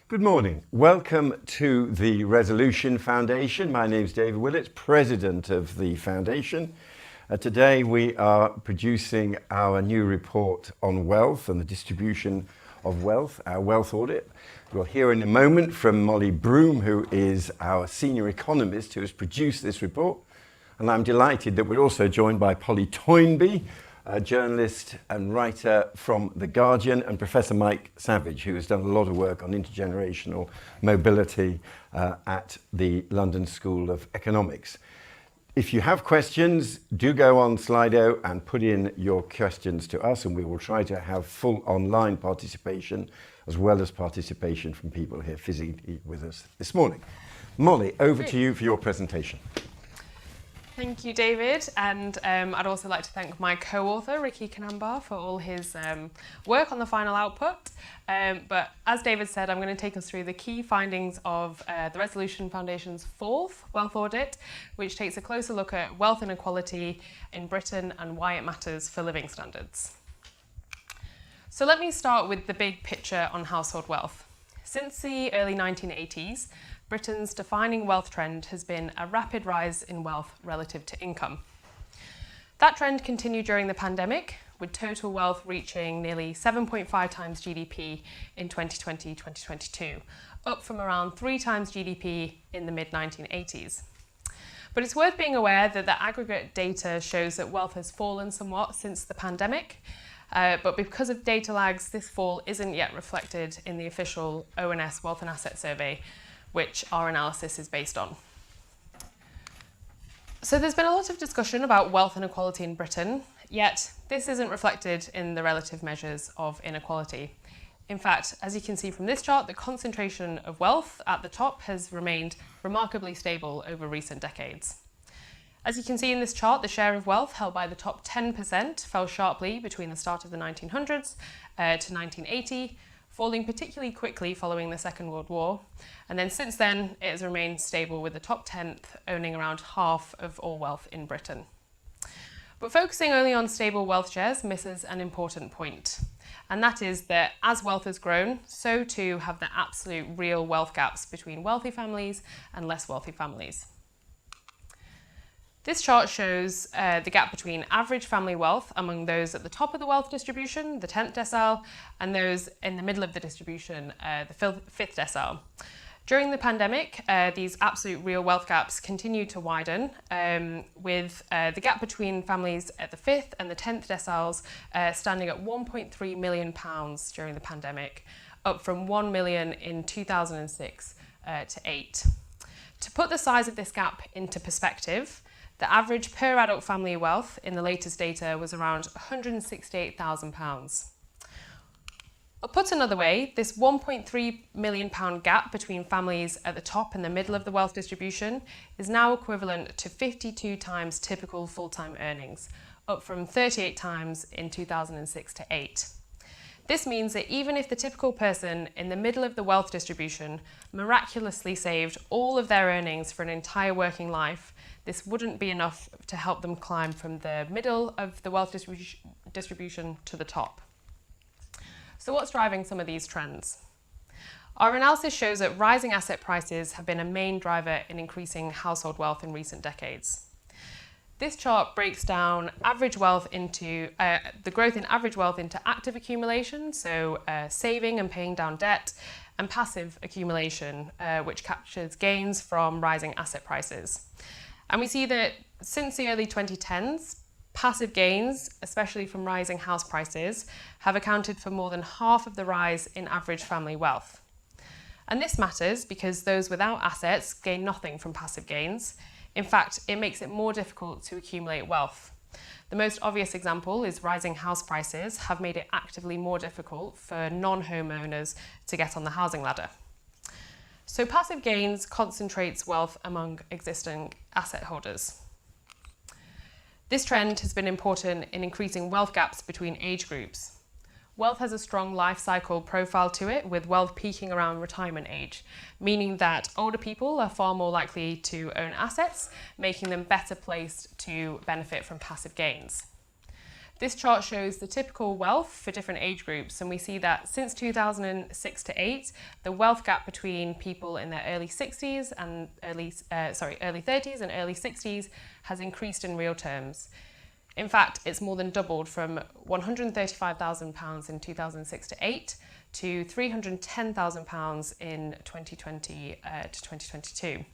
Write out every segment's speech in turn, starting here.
Good morning. Welcome to the Resolution Foundation. My name is David Willett, President of the Foundation. Today we are producing our new report on wealth and the distribution of wealth, our wealth audit. We'll hear in a moment from Molly Broom, who is our senior economist who has produced this report. And I'm delighted that we're also joined by Polly Toynbee, a journalist and writer from The Guardian, and Professor Mike Savage, who has done a lot of work on intergenerational mobility at the London School of Economics. If you have questions, do go on Slido and put in your questions to us, and we will try to have full online participation as well as participation from people here physically with us this morning. Molly, over to you for your presentation. Thank you, David, and I'd also like to thank my co-author, Ricky Kanambar, for all his work on the final output. But as David said, I'm going to take us through the key findings of the Resolution Foundation's fourth wealth audit, which takes a closer look at wealth inequality in Britain and why it matters for living standards. So let me start with the big picture on household wealth. Since the early 1980s, Britain's defining wealth trend has been a rapid rise in wealth relative to income. That trend continued during the pandemic, with total wealth reaching nearly 7.5 times GDP in 2020-2022, up from around 3 times GDP in the mid-1980s. But it's worth being aware that the aggregate data shows that wealth has fallen somewhat since the pandemic, but because of data lags, this fall isn't yet reflected in the official ONS Wealth and Asset Survey, which our analysis is based on. So there's been a lot of discussion about wealth inequality in Britain, yet this isn't reflected in the relative measures of inequality. In fact, as you can see from this chart, the concentration of wealth at the top has remained remarkably stable over recent decades. As you can see in this chart, the share of wealth held by the top 10% fell sharply between the start of the 1900s to 1980, falling particularly quickly following the Second World War. And then since then, it has remained stable, with the top 10th owning around half of all wealth in Britain. But focusing only on stable wealth shares misses an important point. And that is that as wealth has grown, so too have the absolute real wealth gaps between wealthy families and less wealthy families. This chart shows the gap between average family wealth among those at the top of the wealth distribution, the 10th decile, and those in the middle of the distribution, the 5th decile. During the pandemic, these absolute real wealth gaps continued to widen, with the gap between families at the 5th and the 10th deciles standing at £1.3 million during the pandemic, up from 1 million in 2006 to 8. To put the size of this gap into perspective, the average per adult family wealth in the latest data was around £168,000. Or put another way, this £1.3 million gap between families at the top and the middle of the wealth distribution is now equivalent to 52 times typical full-time earnings, up from 38 times in 2006 to 8. This means that even if the typical person in the middle of the wealth distribution miraculously saved all of their earnings for an entire working life, this wouldn't be enough to help them climb from the middle of the wealth distribution to the top. So what's driving some of these trends? Our analysis shows that rising asset prices have been a main driver in increasing household wealth in recent decades. This chart breaks down average wealth into the growth in average wealth into active accumulation, so saving and paying down debt, and passive accumulation, which captures gains from rising asset prices. And we see that since the early 2010s, passive gains, especially from rising house prices, have accounted for more than half of the rise in average family wealth. And this matters because those without assets gain nothing from passive gains. In fact, it makes it more difficult to accumulate wealth. The most obvious example is rising house prices have made it actively more difficult for non-homeowners to get on the housing ladder. So passive gains concentrates wealth among existing asset holders. This trend has been important in increasing wealth gaps between age groups. Wealth has a strong life cycle profile to it, with wealth peaking around retirement age, meaning that older people are far more likely to own assets, making them better placed to benefit from passive gains. This chart shows the typical wealth for different age groups, and we see that since 2006 to 8, the wealth gap between people in their early 30s and early 60s has increased in real terms. In fact, it's more than doubled from £135,000 in 2006 to 8 to £310,000 in 2020 to 2022.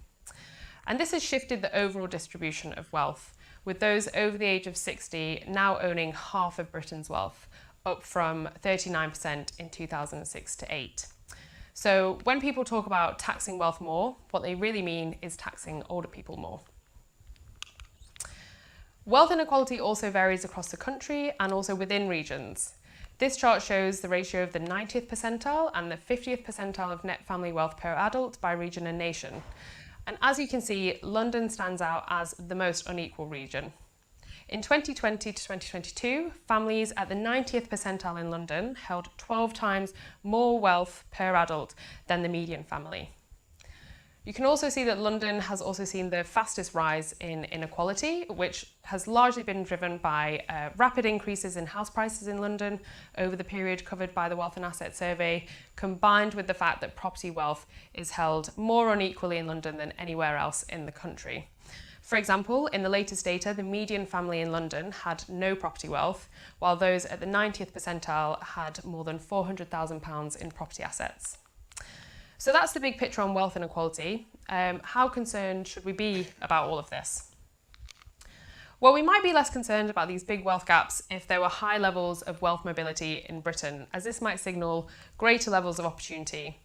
And this has shifted the overall distribution of wealth, with those over the age of 60 now owning half of Britain's wealth, up from 39% in 2006 to 8. So when people talk about taxing wealth more, what they really mean is taxing older people more. Wealth inequality also varies across the country and also within regions. This chart shows the ratio of the 90th percentile and the 50th percentile of net family wealth per adult by region and nation. And as you can see, London stands out as the most unequal region. In 2020 to 2022, families at the 90th percentile in London held 12 times more wealth per adult than the median family. You can also see that London has also seen the fastest rise in inequality, which has largely been driven by rapid increases in house prices in London over the period covered by the Wealth and Asset Survey, combined with the fact that property wealth is held more unequally in London than anywhere else in the country. For example, in the latest data, the median family in London had no property wealth, while those at the 90th percentile had more than £400,000 in property assets. So that's the big picture on wealth inequality. How concerned should we be about all of this? Well, we might be less concerned about these big wealth gaps if there were high levels of wealth mobility in Britain, as this might signal greater levels of opportunity.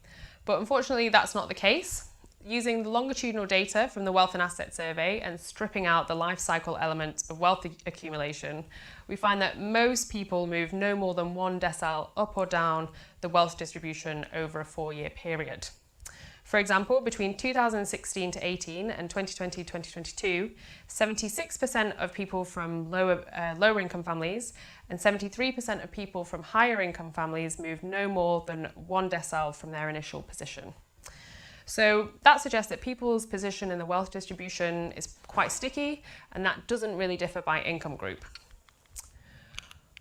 But unfortunately, that's not the case. Using the longitudinal data from the Wealth and Asset Survey and stripping out the life cycle element of wealth accumulation, we find that most people move no more than one decile up or down the wealth distribution over a 4-year period. For example, between 2016 to 18 and 2020 to 2022, 76% of people from lower income families and 73% of people from higher income families moved no more than one decile from their initial position. So that suggests that people's position in the wealth distribution is quite sticky, and that doesn't really differ by income group.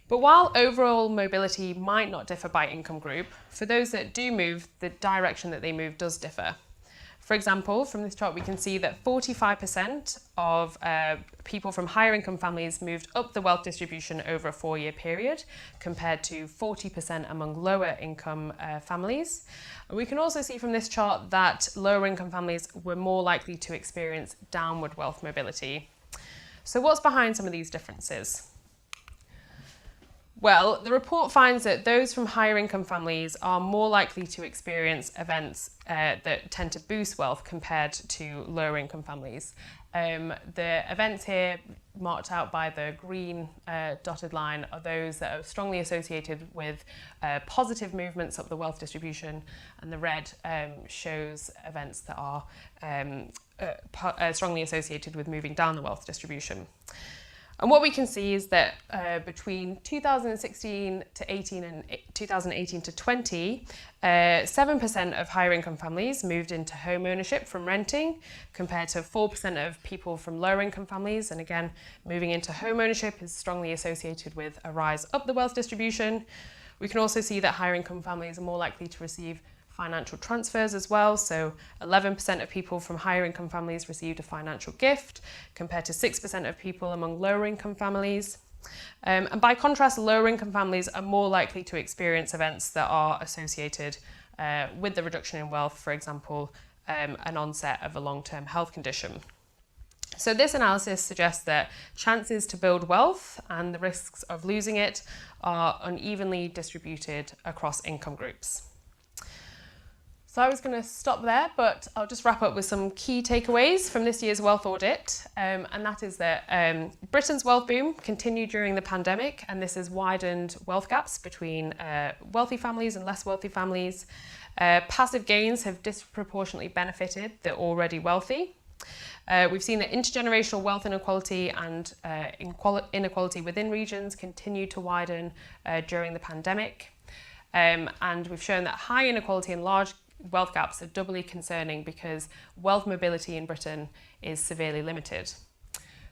But while overall mobility might not differ by income group, for those that do move, the direction that they move does differ. For example, from this chart, we can see that 45% of people from higher income families moved up the wealth distribution over a 4-year period, compared to 40% among lower income families. We can also see from this chart that lower income families were more likely to experience downward wealth mobility. So what's behind some of these differences? Well, the report finds that those from higher income families are more likely to experience events that tend to boost wealth compared to lower income families. The events here marked out by the green dotted line are those that are strongly associated with positive movements up the wealth distribution, and the red shows events that are strongly associated with moving down the wealth distribution. And what we can see is that between 2016 to 18 and 2018 to 20, 7% of higher income families moved into home ownership from renting, compared to 4% of people from lower income families. And again, moving into home ownership is strongly associated with a rise up the wealth distribution. We can also see that higher income families are more likely to receive financial transfers as well. So 11% of people from higher income families received a financial gift, compared to 6% of people among lower income families. And by contrast, lower income families are more likely to experience events that are associated with the reduction in wealth, for example, an onset of a long-term health condition. So this analysis suggests that chances to build wealth and the risks of losing it are unevenly distributed across income groups. So I was going to stop there, but I'll just wrap up with some key takeaways from this year's wealth audit. And that is that Britain's wealth boom continued during the pandemic, and this has widened wealth gaps between wealthy families and less wealthy families. Passive gains have disproportionately benefited the already wealthy. We've seen that intergenerational wealth inequality and inequality within regions continue to widen during the pandemic. And we've shown that high inequality and large wealth gaps are doubly concerning because wealth mobility in Britain is severely limited.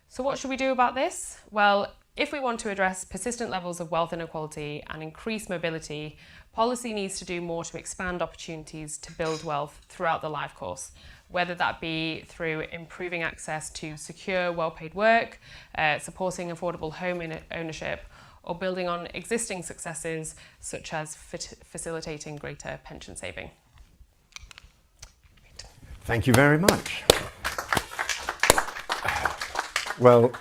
So what should we do about this? Well, If we want to address persistent levels of wealth inequality and increase mobility, policy needs to do more to expand opportunities to build wealth throughout the life course, whether that be through improving access to secure, well-paid work, supporting affordable home ownership, or building on existing successes such as facilitating greater pension saving. Thank you very much. Well,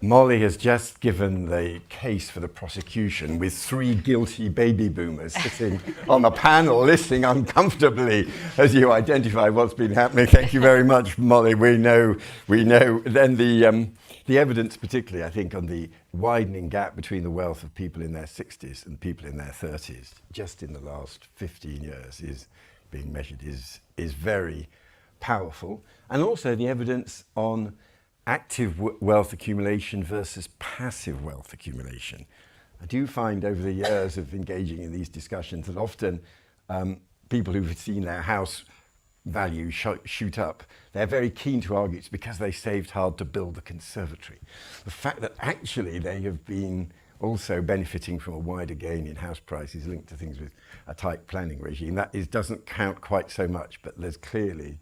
Molly has just given the case for the prosecution with 3 guilty baby boomers sitting on a panel listening uncomfortably as you identify what's been happening. Thank you very much, Molly. We know. Then the evidence, particularly, I think, on the widening gap between the wealth of people in their 60s and people in their 30s, just in the last 15 years, is being measured, is very powerful. And also the evidence on active wealth accumulation versus passive wealth accumulation. I do find over the years of engaging in these discussions that often people who've seen their house value shoot up, they're very keen to argue it's because they saved hard to build the conservatory. The fact that actually they have been also benefiting from a wider gain in house prices linked to things with a tight planning regime, doesn't count quite so much, but there's clearly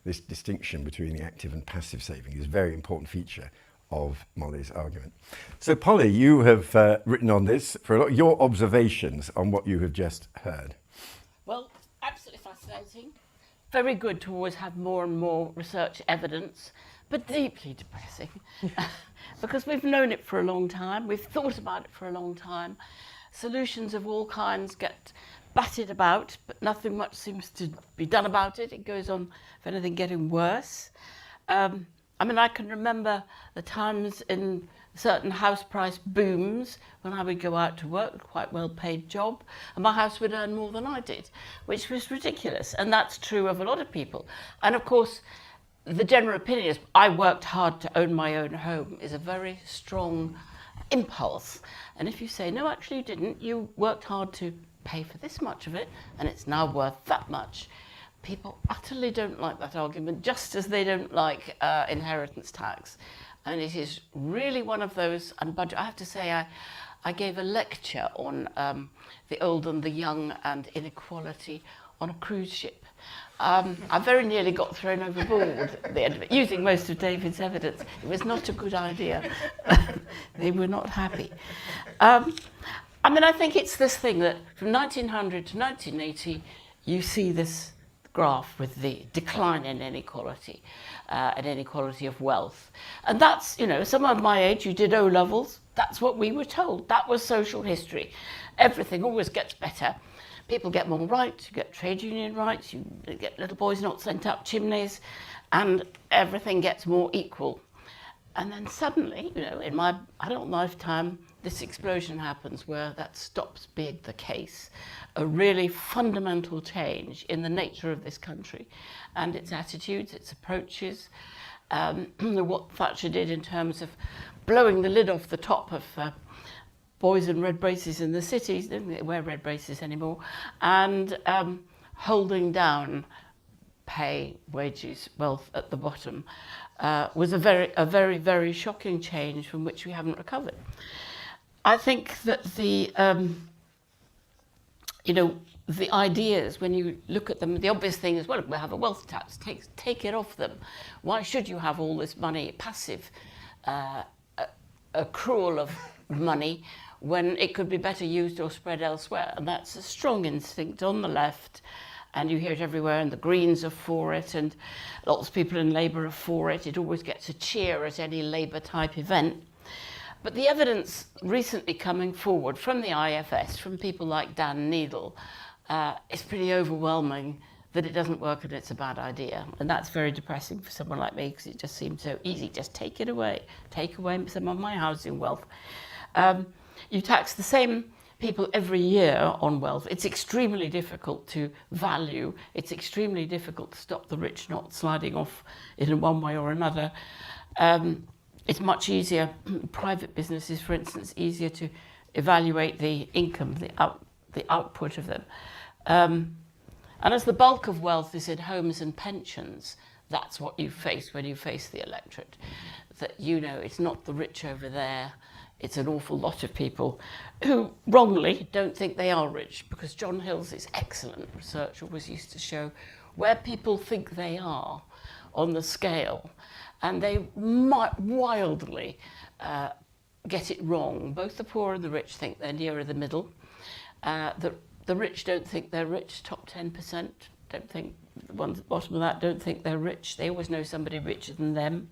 this distinction between the active and passive saving is a very important feature of Molly's argument. So Polly, you have written on this for a lot. Your observations on what you have just heard. Well, absolutely fascinating. Very good to always have more and more research evidence, but deeply depressing because we've known it for a long time. We've thought about it for a long time. Solutions of all kinds get batted about, but nothing much seems to be done about it. It goes on, if anything, getting worse. I can remember the times in certain house price booms when I would go out to work, a quite well-paid job, and my house would earn more than I did, which was ridiculous. And that's true of a lot of people. And of course, the general opinion is I worked hard to own my own home is a very strong impulse. And if you say, no, actually you didn't, you worked hard to pay for this much of it, and it's now worth that much. People utterly don't like that argument, just as they don't like inheritance tax. And it is really one of those unbudgeted. I have to say, I gave a lecture on the old and the young and inequality on a cruise ship. I very nearly got thrown overboard at the end of it, using most of David's evidence. It was not a good idea. They were not happy. I think it's this thing that from 1900 to 1980, you see this graph with the decline in inequality and inequality of wealth. And that's, someone of my age, you did O-levels, that's what we were told. That was social history. Everything always gets better. People get more rights, you get trade union rights, you get little boys not sent up chimneys, and everything gets more equal. And then suddenly, in my adult lifetime, this explosion happens where that stops being the case. A really fundamental change in the nature of this country and its attitudes, its approaches, what Thatcher did in terms of blowing the lid off the top of boys in red braces in the cities, they don't wear red braces anymore, and holding down pay, wages, wealth at the bottom was a very, very shocking change from which we haven't recovered. I think that the ideas, when you look at them, the obvious thing is, well, we'll have a wealth tax, take it off them. Why should you have all this money, passive accrual of money, when it could be better used or spread elsewhere? And that's a strong instinct on the left, and you hear it everywhere, and the Greens are for it, and lots of people in Labour are for it. It always gets a cheer at any Labour-type event. But the evidence recently coming forward from the IFS, from people like Dan Needle, is pretty overwhelming that it doesn't work and it's a bad idea. And that's very depressing for someone like me, because it just seems so easy. Just take it away. Take away some of my housing wealth. You tax the same people every year on wealth. It's extremely difficult to value. It's extremely difficult to stop the rich not sliding off in one way or another. It's much easier, private businesses, for instance, easier to evaluate the income, the output of them. And as the bulk of wealth is in homes and pensions, that's what you face when you face the electorate. That it's not the rich over there, it's an awful lot of people who wrongly don't think they are rich, because John Hill's excellent research always used to show where people think they are on the scale, and they might wildly get it wrong. Both the poor and the rich think they're nearer the middle. The rich don't think they're rich, top 10%, don't think, the ones at the bottom of that don't think they're rich. They always know somebody richer than them.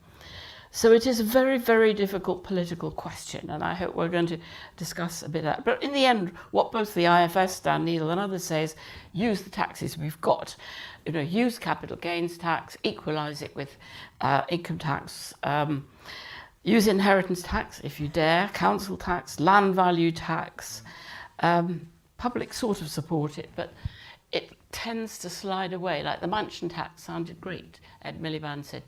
So it is a very, very difficult political question, and I hope we're going to discuss a bit of that. But in the end, what both the IFS, Dan Needle, and others say is use the taxes we've got. Use capital gains tax, equalise it with income tax, use inheritance tax if you dare, council tax, land value tax. Public sort of support it, but it tends to slide away. Like the mansion tax sounded great. Ed Miliband said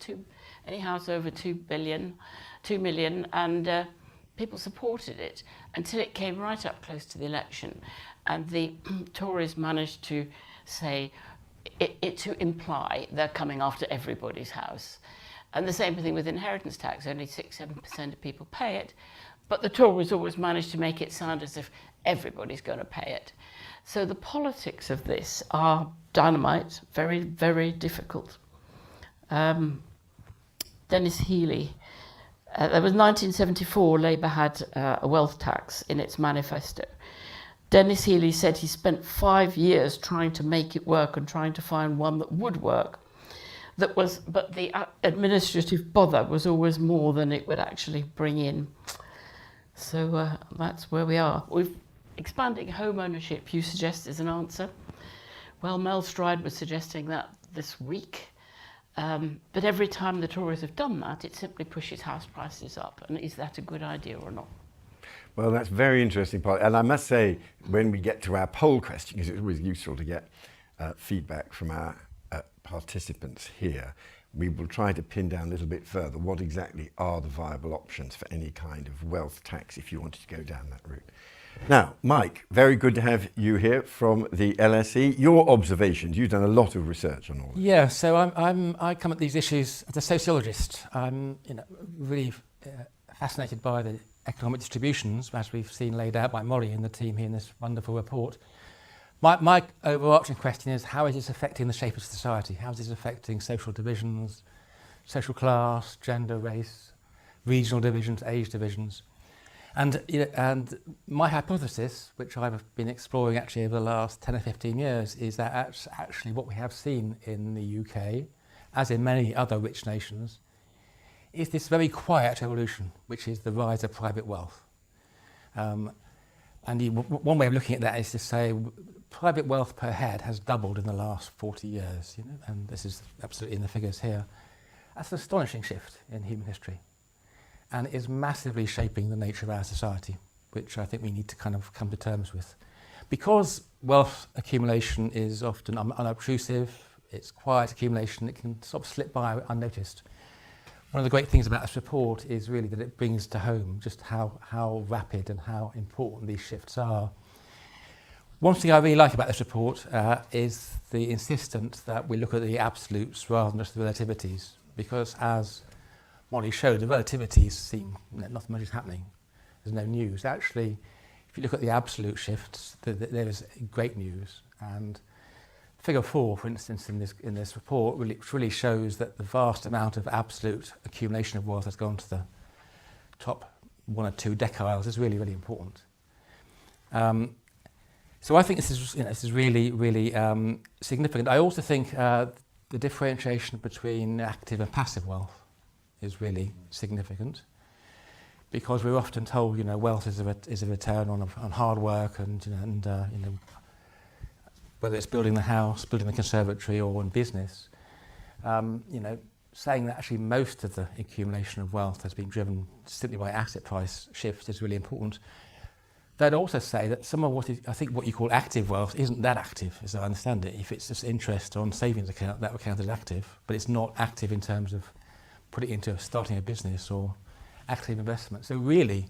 any house over 2 million, and people supported it until it came right up close to the election, and the Tories managed to say it to imply they're coming after everybody's house. And the same thing with inheritance tax. Only 6-7% of people pay it, but the Tories always managed to make it sound as if everybody's going to pay it. So the politics of this are dynamite, very, very difficult. Dennis Healey, there was 1974, Labour had a wealth tax in its manifesto. Dennis Healey said he spent 5 years trying to make it work and trying to find one that would work. But the administrative bother was always more than it would actually bring in. So that's where we are. Expanding home ownership, you suggest, is an answer. Well, Mel Stride was suggesting that this week. But every time the Tories have done that, it simply pushes house prices up. And is that a good idea or not? Well, that's very interesting, Paul. And I must say, when we get to our poll question, because it's always useful to get feedback from our participants here, we will try to pin down a little bit further what exactly are the viable options for any kind of wealth tax if you wanted to go down that route. Now, Mike, very good to have you here from the LSE. Your observations, you've done a lot of research on all this. Yeah, so I come at these issues as a sociologist. I'm really fascinated by the economic distributions, as we've seen laid out by Molly and the team here in this wonderful report. My overarching question is, how is this affecting the shape of society? How is this affecting social divisions, social class, gender, race, regional divisions, age divisions? And my hypothesis, which I've been exploring actually over the last 10 or 15 years, is that actually what we have seen in the UK, as in many other rich nations, is this very quiet evolution, which is the rise of private wealth. One way of looking at that is to say private wealth per head has doubled in the last 40 years, and this is absolutely in the figures here. That's an astonishing shift in human history, and it is massively shaping the nature of our society, which I think we need to kind of come to terms with. Because wealth accumulation is often unobtrusive, it's quiet accumulation, it can sort of slip by unnoticed. One of the great things about this report is really that it brings to home just how rapid and how important these shifts are. One thing I really like about this report is the insistence that we look at the absolutes rather than just the relativities, because as Molly showed, the relativities seem nothing much is happening. There's no news. Actually, if you look at the absolute shifts, there is great news. And Figure 4, for instance, in this report, really shows that the vast amount of absolute accumulation of wealth has gone to the top 1 or 2 deciles is really, really important. So I think this is really, really significant. I also think the differentiation between active and passive wealth is really significant, because we're often told, wealth is a return on hard work and whether it's building the house, building the conservatory, or in business, saying that actually most of the accumulation of wealth has been driven simply by asset price shifts is really important. They'd also say that some of what you call active wealth isn't that active, as I understand it. If it's just interest on savings account, that would count as active, but it's not active in terms of putting it into starting a business or active investment. So really,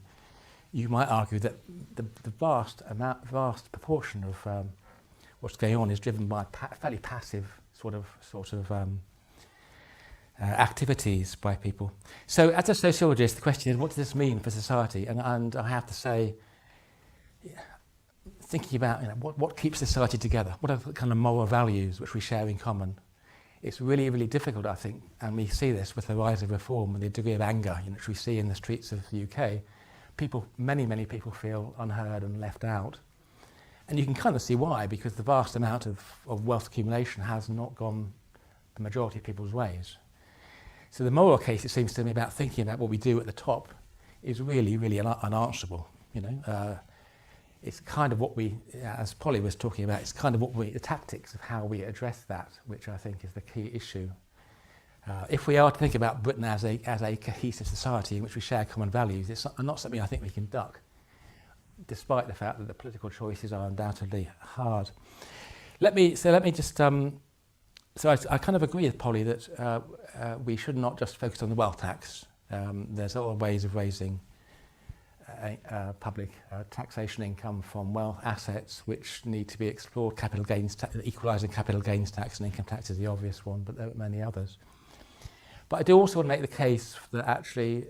you might argue that the vast proportion of what's going on is driven by fairly passive sort of activities by people. So as a sociologist, the question is, what does this mean for society? And I have to say, thinking about what keeps society together, what are the kind of moral values which we share in common, it's really, really difficult, I think, and we see this with the rise of reform and the degree of anger which we see in the streets of the UK. Many people feel unheard and left out. And you can kind of see why, because the vast amount of wealth accumulation has not gone the majority of people's ways. So the moral case, it seems to me, about thinking about what we do at the top is really, really unanswerable. It's kind of what we, as Polly was talking about, it's kind of the tactics of how we address that, which I think is the key issue. If we are to think about Britain as a cohesive society in which we share common values, it's not something I think we can duck, despite the fact that the political choices are undoubtedly hard. Let me just, so I kind of agree with Polly that we should not just focus on the wealth tax. There's other ways of raising public taxation income from wealth assets which need to be explored. Capital gains, equalising capital gains tax and income tax is the obvious one, but there are many others. But I do also want to make the case that actually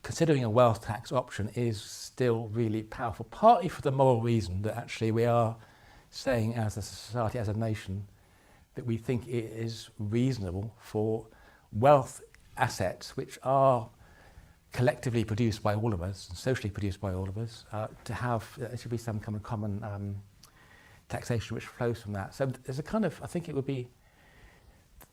considering a wealth tax option is still really powerful, partly for the moral reason that actually we are saying as a society, as a nation, that we think it is reasonable for wealth assets which are collectively produced by all of us, and socially produced by all of us, to have, there should be some kind of common taxation which flows from that. So there's a kind of, I think it would be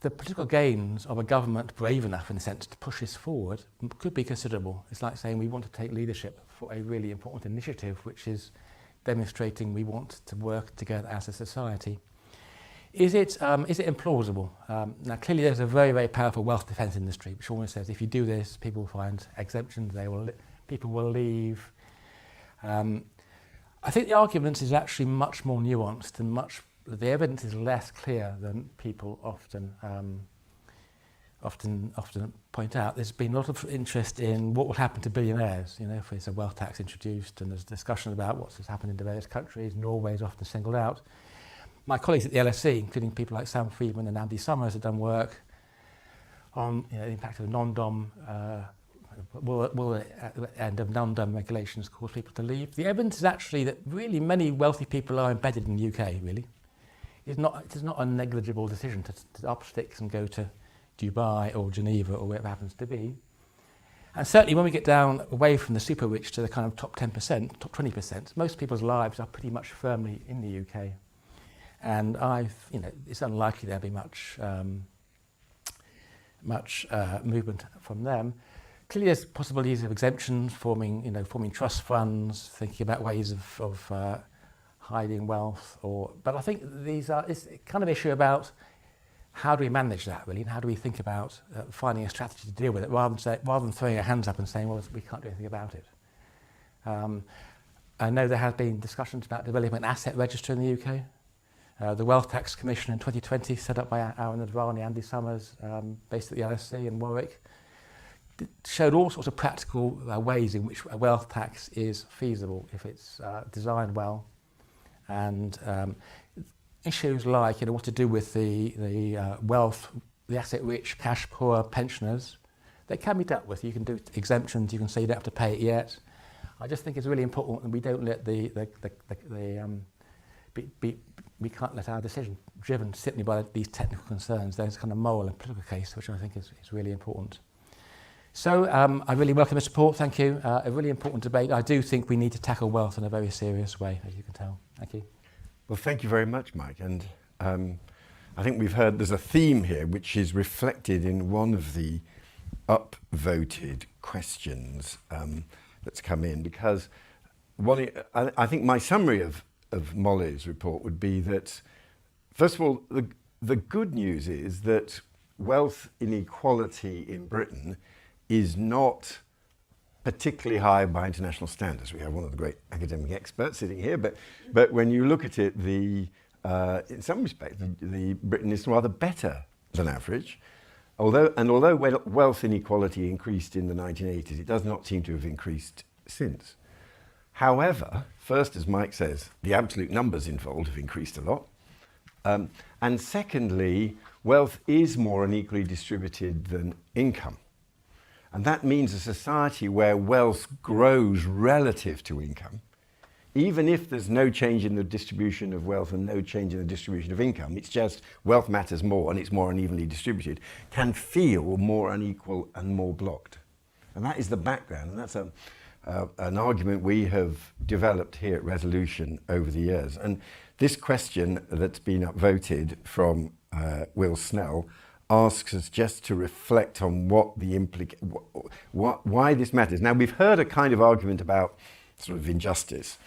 the political gains of a government brave enough, in a sense, to push this forward could be considerable. It's like saying we want to take leadership for a really important initiative, which is demonstrating we want to work together as a society. Is it implausible? Now, clearly there's a very, very powerful wealth defence industry, which always says if you do this, people will find exemptions, people will leave. I think the argument is actually much more nuanced and the evidence is less clear than people often point out. There's been a lot of interest in what will happen to billionaires, if there's a wealth tax introduced, and there's discussion about what's happened in the various countries. Norway is often singled out. My colleagues at the LSE, including people like Sam Friedman and Andy Summers, have done work on the impact of non-dom, will the end of non-dom regulations cause people to leave. The evidence is actually that really many wealthy people are embedded in the UK, really. It is not a negligible decision to up sticks and go to Dubai or Geneva or wherever it happens to be. And certainly when we get down away from the super rich to the kind of top 10%, top 20%, most people's lives are pretty much firmly in the UK. And it's unlikely there'll be much movement from them. Clearly, there's possibilities of exemptions, forming trust funds, thinking about ways of hiding wealth. But I think it's a kind of issue about how do we manage that, really, and how do we think about finding a strategy to deal with it, rather than throwing our hands up and saying, well, we can't do anything about it. I know there have been discussions about developing an asset register in the UK. The Wealth Tax Commission in 2020, set up by Aaron Advani, Andy Summers, based at the LSE in Warwick, showed all sorts of practical ways in which a wealth tax is feasible if it's designed well. And issues like what to do with the wealth, the asset-rich, cash-poor pensioners, they can be dealt with. You can do exemptions, you can say you don't have to pay it yet. I just think it's really important that we don't let we can't let our decision driven simply by these technical concerns. There's a kind of moral and political case which I think is really important. So I really welcome the support, thank you. A really important debate. I do think we need to tackle wealth in a very serious way, as you can tell. Thank you. Well, thank you very much, Mike. And I think we've heard there's a theme here which is reflected in one of the upvoted questions that's come in, because I think my summary of Molly's report would be that, first of all, the good news is that wealth inequality in Britain is not particularly high by international standards. We have one of the great academic experts sitting here, but when you look at it, in some respects, the Britain is rather better than average. Although wealth inequality increased in the 1980s, it does not seem to have increased since. However, first, as Mike says, the absolute numbers involved have increased a lot. And secondly, wealth is more unequally distributed than income. And that means a society where wealth grows relative to income, even if there's no change in the distribution of wealth and no change in the distribution of income, it's just wealth matters more and it's more unevenly distributed, can feel more unequal and more blocked. And that is the background, and that's an argument we have developed here at Resolution over the years. And this question that's been upvoted from Will Snell asks us just to reflect on what the why this matters. Now, we've heard a kind of argument about sort of injustice,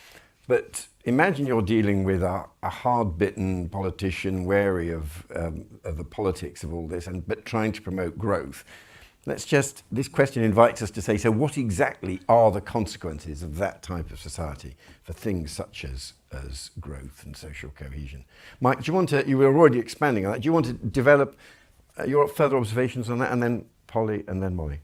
but imagine you're dealing with a hard-bitten politician wary of the politics of all this, but trying to promote growth. This question invites us to say, so what exactly are the consequences of that type of society for things such as growth and social cohesion? Mike, do you want to, you were already expanding on that, do you want to develop your further observations on that, and then Polly and then Molly?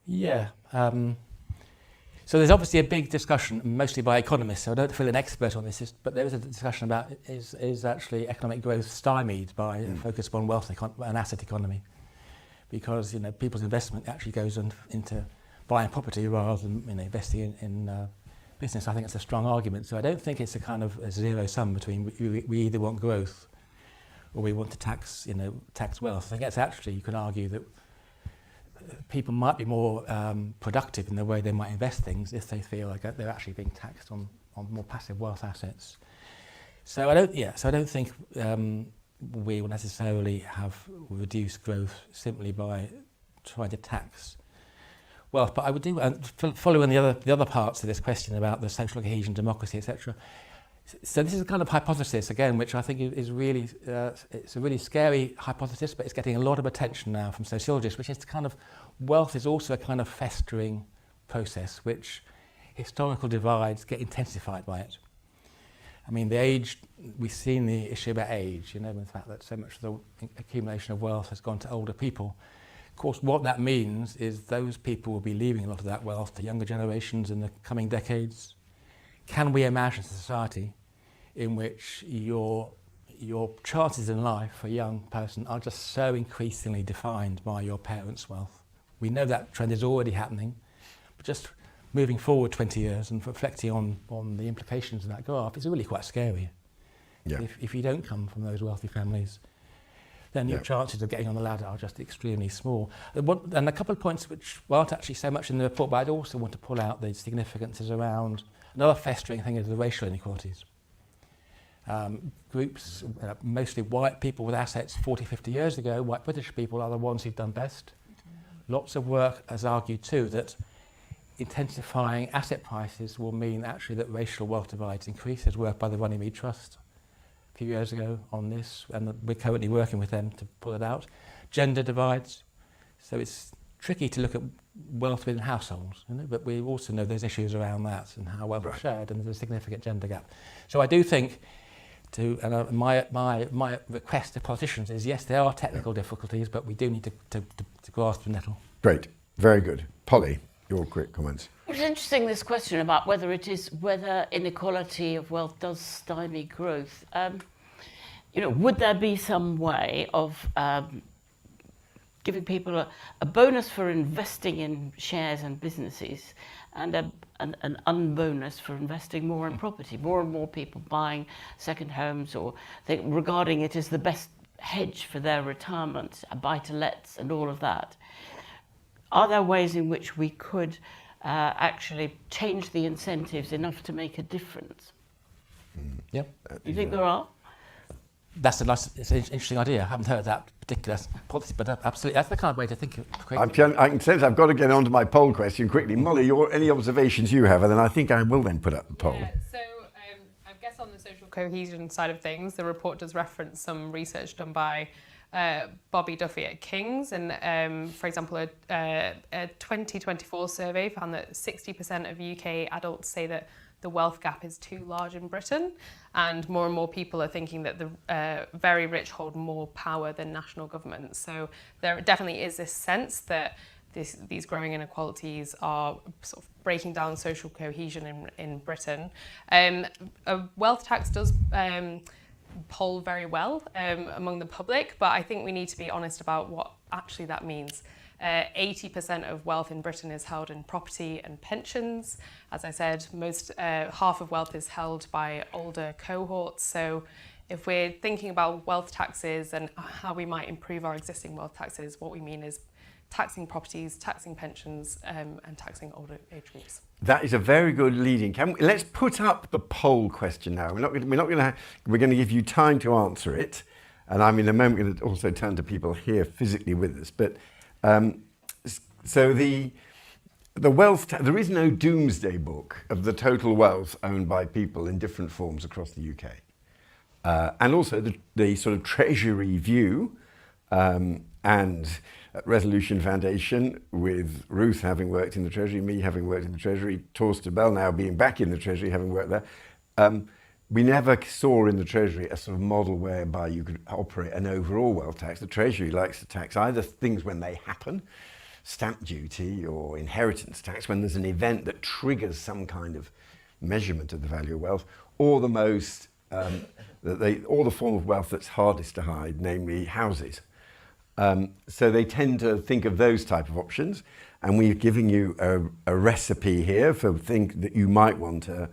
Yeah. So there's obviously a big discussion, mostly by economists, so I don't feel an expert on this, but there is a discussion about is actually economic growth stymied by a focus upon wealth and asset economy? Because people's investment actually goes into buying property rather than investing in business. I think it's a strong argument. So I don't think it's a kind of a zero sum between we either want growth or we want to tax wealth. I think it's actually, you can argue that people might be more productive in the way they might invest things if they feel like they're actually being taxed on more passive wealth assets. So I don't think we will necessarily have reduced growth simply by trying to tax wealth. But I would do, following the other parts of this question about the social cohesion, democracy, etc. So this is a kind of hypothesis, again, which I think is really, it's a really scary hypothesis, but it's getting a lot of attention now from sociologists, which is kind of, wealth is also a kind of festering process, which historical divides get intensified by it. I mean, we've seen the issue about age, the fact that so much of the accumulation of wealth has gone to older people. Of course, what that means is those people will be leaving a lot of that wealth to younger generations in the coming decades. Can we imagine a society in which your chances in life for a young person are just so increasingly defined by your parents' wealth? We know that trend is already happening, but just moving forward 20 years and reflecting on the implications of that graph, it's really quite scary. Yeah. If you don't come from those wealthy families, then your chances of getting on the ladder are just extremely small. And a couple of points which aren't actually so much in the report, but I'd also want to pull out the significances around another festering thing is the racial inequalities. Groups, mostly white people with assets 40, 50 years ago, white British people are the ones who've done best. Lots of work has argued too that intensifying asset prices will mean actually that racial wealth divides increase. There's work by the Runnymede Trust a few years ago on this, and we're currently working with them to pull it out. Gender divides. So it's tricky to look at wealth within households, but we also know there's issues around that and how wealth is shared, and there's a significant gender gap. So I do think, my request to politicians is, yes, there are technical difficulties, but we do need to grasp the nettle. Great, very good. Polly, your quick comments. It's interesting, this question about whether inequality of wealth does stymie growth. Would there be some way of giving people a bonus for investing in shares and businesses, and an unbonus for investing more in property? More and more people buying second homes, or regarding it as the best hedge for their retirement, buy-to-lets and all of that. Are there ways in which we could actually change the incentives enough to make a difference? Yeah. You think there are? It's an interesting idea. I haven't heard that particular policy, but absolutely, that's the kind of way to think of it. I can sense I've got to get on to my poll question quickly. Molly, any observations you have, and then I think I will then put up the poll. Yeah, so I guess on the social cohesion side of things, the report does reference some research done by Bobby Duffy at King's, and for example, a 2024 survey found that 60% of UK adults say that the wealth gap is too large in Britain, and more people are thinking that the very rich hold more power than national governments. So there definitely is this sense that these growing inequalities are sort of breaking down social cohesion in Britain. A wealth tax does poll very well among the public, but I think we need to be honest about what actually that means. 80% of wealth in Britain is held in property and pensions. As I said, half of wealth is held by older cohorts. So if we're thinking about wealth taxes and how we might improve our existing wealth taxes, what we mean is taxing properties, taxing pensions, and taxing older age groups. That is a very good leading. Let's put up the poll question now. We're going to give you time to answer it, and I'm in a moment going to also turn to people here physically with us. But so the wealth there is no doomsday book of the total wealth owned by people in different forms across the UK, and also the sort of Treasury view and Resolution Foundation, with Ruth having worked in the Treasury, me having worked in the Treasury, Torsten Bell now being back in the Treasury, having worked there. We never saw in the Treasury a sort of model whereby you could operate an overall wealth tax. The Treasury likes to tax either things when they happen, stamp duty or inheritance tax, when there's an event that triggers some kind of measurement of the value of wealth, or the most, or the form of wealth that's hardest to hide, namely houses. So they tend to think of those type of options, and we're giving you a recipe here for things that you might want to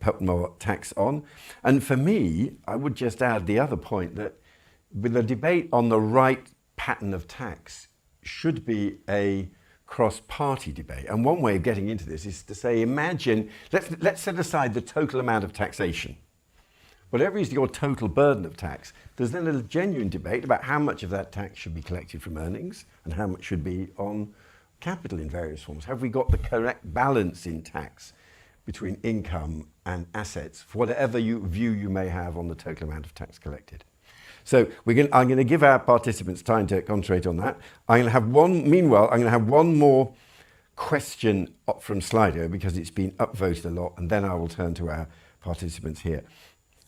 put more tax on. And for me, I would just add the other point that with the debate on the right pattern of tax should be a cross-party debate. And one way of getting into this is to say, imagine, let's set aside the total amount of taxation. Whatever is your total burden of tax, there's then a genuine debate about how much of that tax should be collected from earnings and how much should be on capital in various forms. Have we got the correct balance in tax between income and assets for whatever view you may have on the total amount of tax collected? So I'm going to give our participants time to concentrate on that. Meanwhile, I'm going to have one more question up from Slido because it's been upvoted a lot, and then I will turn to our participants here.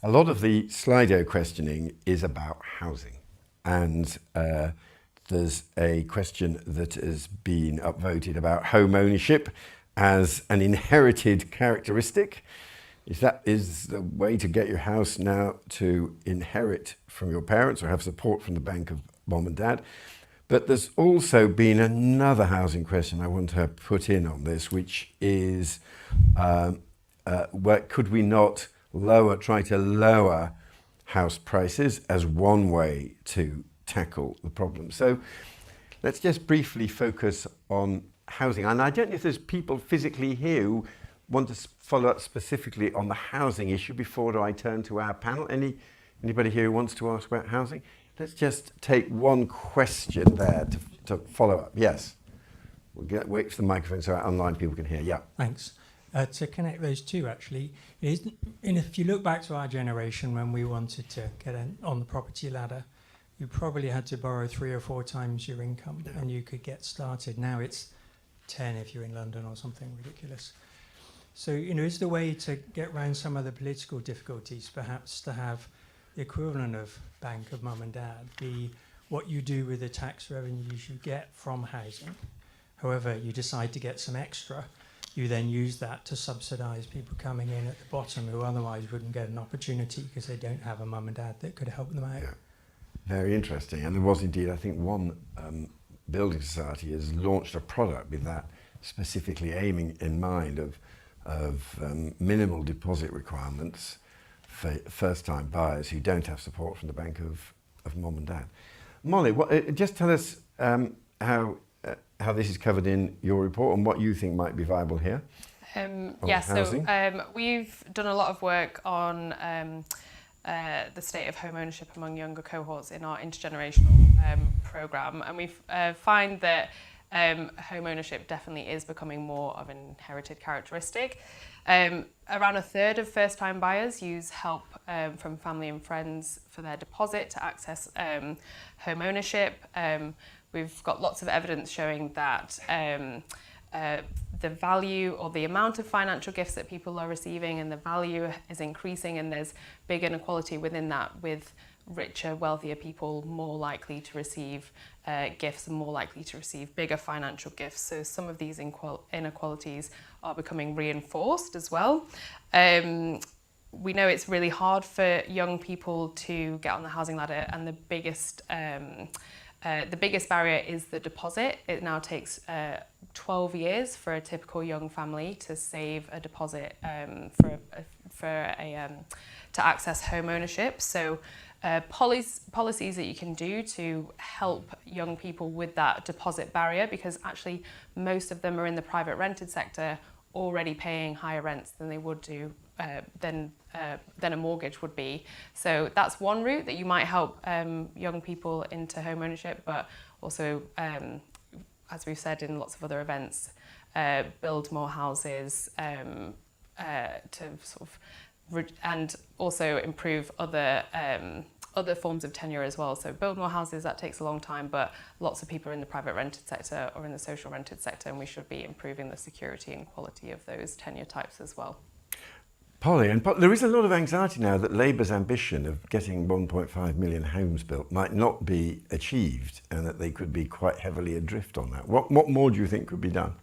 A lot of the Slido questioning is about housing, and there's a question that has been upvoted about home ownership as an inherited characteristic. Is the way to get your house now to inherit from your parents or have support from the bank of mom and dad? But there's also been another housing question I want to put in on this, which is could we not try to lower house prices as one way to tackle the problem? So let's just briefly focus on housing. And I don't know if there's people physically here who want to follow up specifically on the housing issue before I turn to our panel. Anybody here who wants to ask about housing? Let's just take one question there to follow up. Yes. Wait for the microphone so our online people can hear. Yeah. Thanks. To connect those two, actually, if you look back to our generation when we wanted to get on the property ladder, you probably had to borrow 3 or 4 times your income and you could get started. Now it's 10 if you're in London or something ridiculous. So, is the way to get around some of the political difficulties perhaps to have the equivalent of Bank of Mum and Dad be what you do with the tax revenues you get from housing. However, you decide to get some extra, you then use that to subsidise people coming in at the bottom who otherwise wouldn't get an opportunity because they don't have a mum and dad that could help them out. Yeah. Very interesting. And there was indeed, I think, one building society has launched a product with that specifically aiming in mind of minimal deposit requirements for first-time buyers who don't have support from the bank of mom and dad. Molly, just tell us how this is covered in your report and what you think might be viable here. We've done a lot of work on the state of home ownership among younger cohorts in our intergenerational programme, and we find that home ownership definitely is becoming more of an inherited characteristic. Around a third of first-time buyers use help from family and friends for their deposit to access home ownership. We've got lots of evidence showing that the value or the amount of financial gifts that people are receiving and the value is increasing, and there's big inequality within that, with richer, wealthier people more likely to receive gifts and more likely to receive bigger financial gifts. So some of these inequalities are becoming reinforced as well. we know it's really hard for young people to get on the housing ladder, and the biggest barrier is the deposit. It now takes 12 years for a typical young family to save a deposit to access home ownership. So policies that you can do to help young people with that deposit barrier, because actually most of them are in the private rented sector already paying higher rents than they would do than a mortgage would be. So that's one route that you might help young people into home ownership, but also, as we've said in lots of other events, build more houses to sort of and also improve other forms of tenure as well. So build more houses, that takes a long time, but lots of people are in the private rented sector or in the social rented sector, and we should be improving the security and quality of those tenure types as well. Polly, and there is a lot of anxiety now that Labour's ambition of getting 1.5 million homes built might not be achieved, and that they could be quite heavily adrift on that. What more do you think could be done?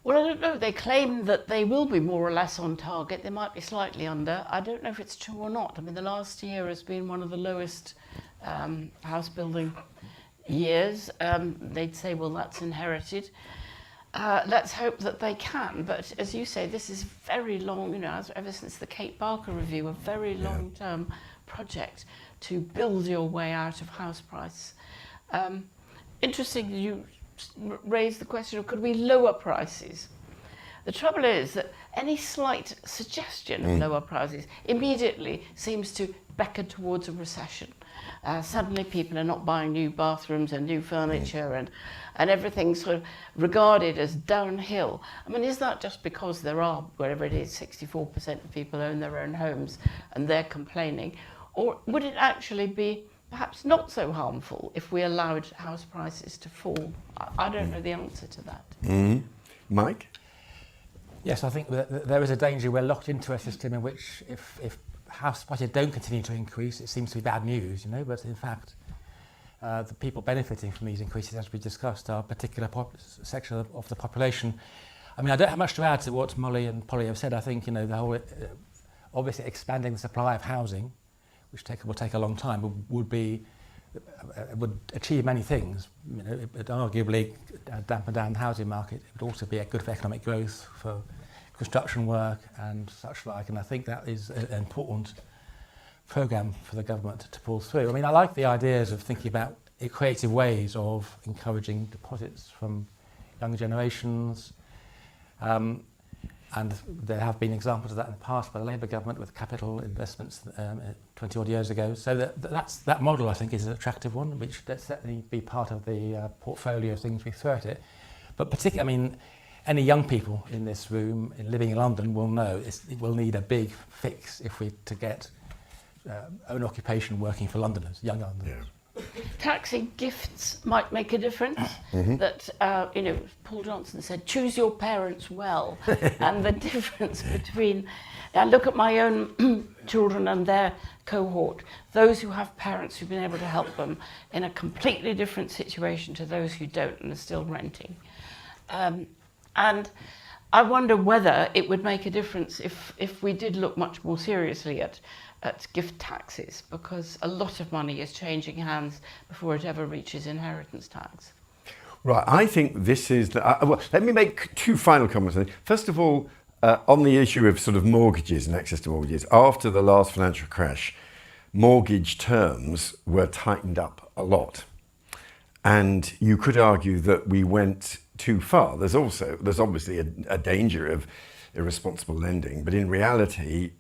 Well, I don't know. They claim that they will be more or less on target. They might be slightly under. I don't know if it's true or not. I mean, the last year has been one of the lowest house building years. They'd say, well, that's inherited. Let's hope that they can. But as you say, this is very long, you know, ever since the Kate Barker review, a very long-term project to build your way out of house price. Interesting, you raised the question of could we lower prices? The trouble is that any slight suggestion of lower prices immediately seems to beckon towards a recession. Suddenly people are not buying new bathrooms and new furniture and everything's sort of regarded as downhill. I mean, is that just because there are, wherever it is, 64% of people own their own homes and they're complaining? Or would it actually be perhaps not so harmful if we allowed house prices to fall? I don't know the answer to that. Mike? Yes, I think that there is a danger we're locked into a system in which if house prices don't continue to increase, it seems to be bad news, you know, but in fact, the people benefiting from these increases, as we discussed, are a particular section of the population. I mean, I don't have much to add to what Molly and Polly have said. I think, you know, the whole, obviously expanding the supply of housing, which will take a long time, would achieve many things. You know, it would arguably dampen down the housing market. It would also be good for economic growth, for construction work and such like, and I think that is an important programme for the government to pull through. I mean, I like the ideas of thinking about creative ways of encouraging deposits from younger generations, and there have been examples of that in the past by the Labour government with capital investments 20 odd years ago. So that model, I think, is an attractive one, which should certainly be part of the portfolio of things we throw at it. But particularly, I mean, any young people in this room living in London will know it will need a big fix if we're to get own occupation working for Londoners, young Londoners. Yeah. Taxing gifts might make a difference. That, you know, Paul Johnson said, choose your parents well. And the difference between, I look at my own children and their cohort, those who have parents who've been able to help them in a completely different situation to those who don't and are still renting. And I wonder whether it would make a difference if we did look much more seriously at gift taxes, because a lot of money is changing hands before it ever reaches inheritance tax. Right, I think this is well, let me make two final comments. First of all, on the issue of sort of mortgages and access to mortgages, after the last financial crash, mortgage terms were tightened up a lot. And you could argue that we went too far. There's obviously a danger of irresponsible lending, but in reality,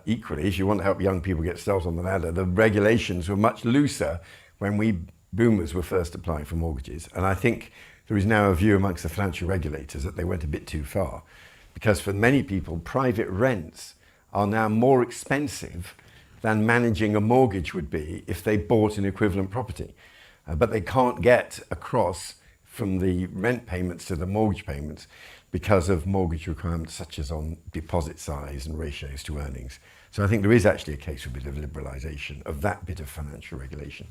equally, if you want to help young people get started on the ladder, the regulations were much looser when we boomers were first applying for mortgages. And I think there is now a view amongst the financial regulators that they went a bit too far, because for many people, private rents are now more expensive than managing a mortgage would be if they bought an equivalent property. But they can't get across from the rent payments to the mortgage payments because of mortgage requirements such as on deposit size and ratios to earnings. So I think there is actually a case for a bit of liberalisation of that bit of financial regulation.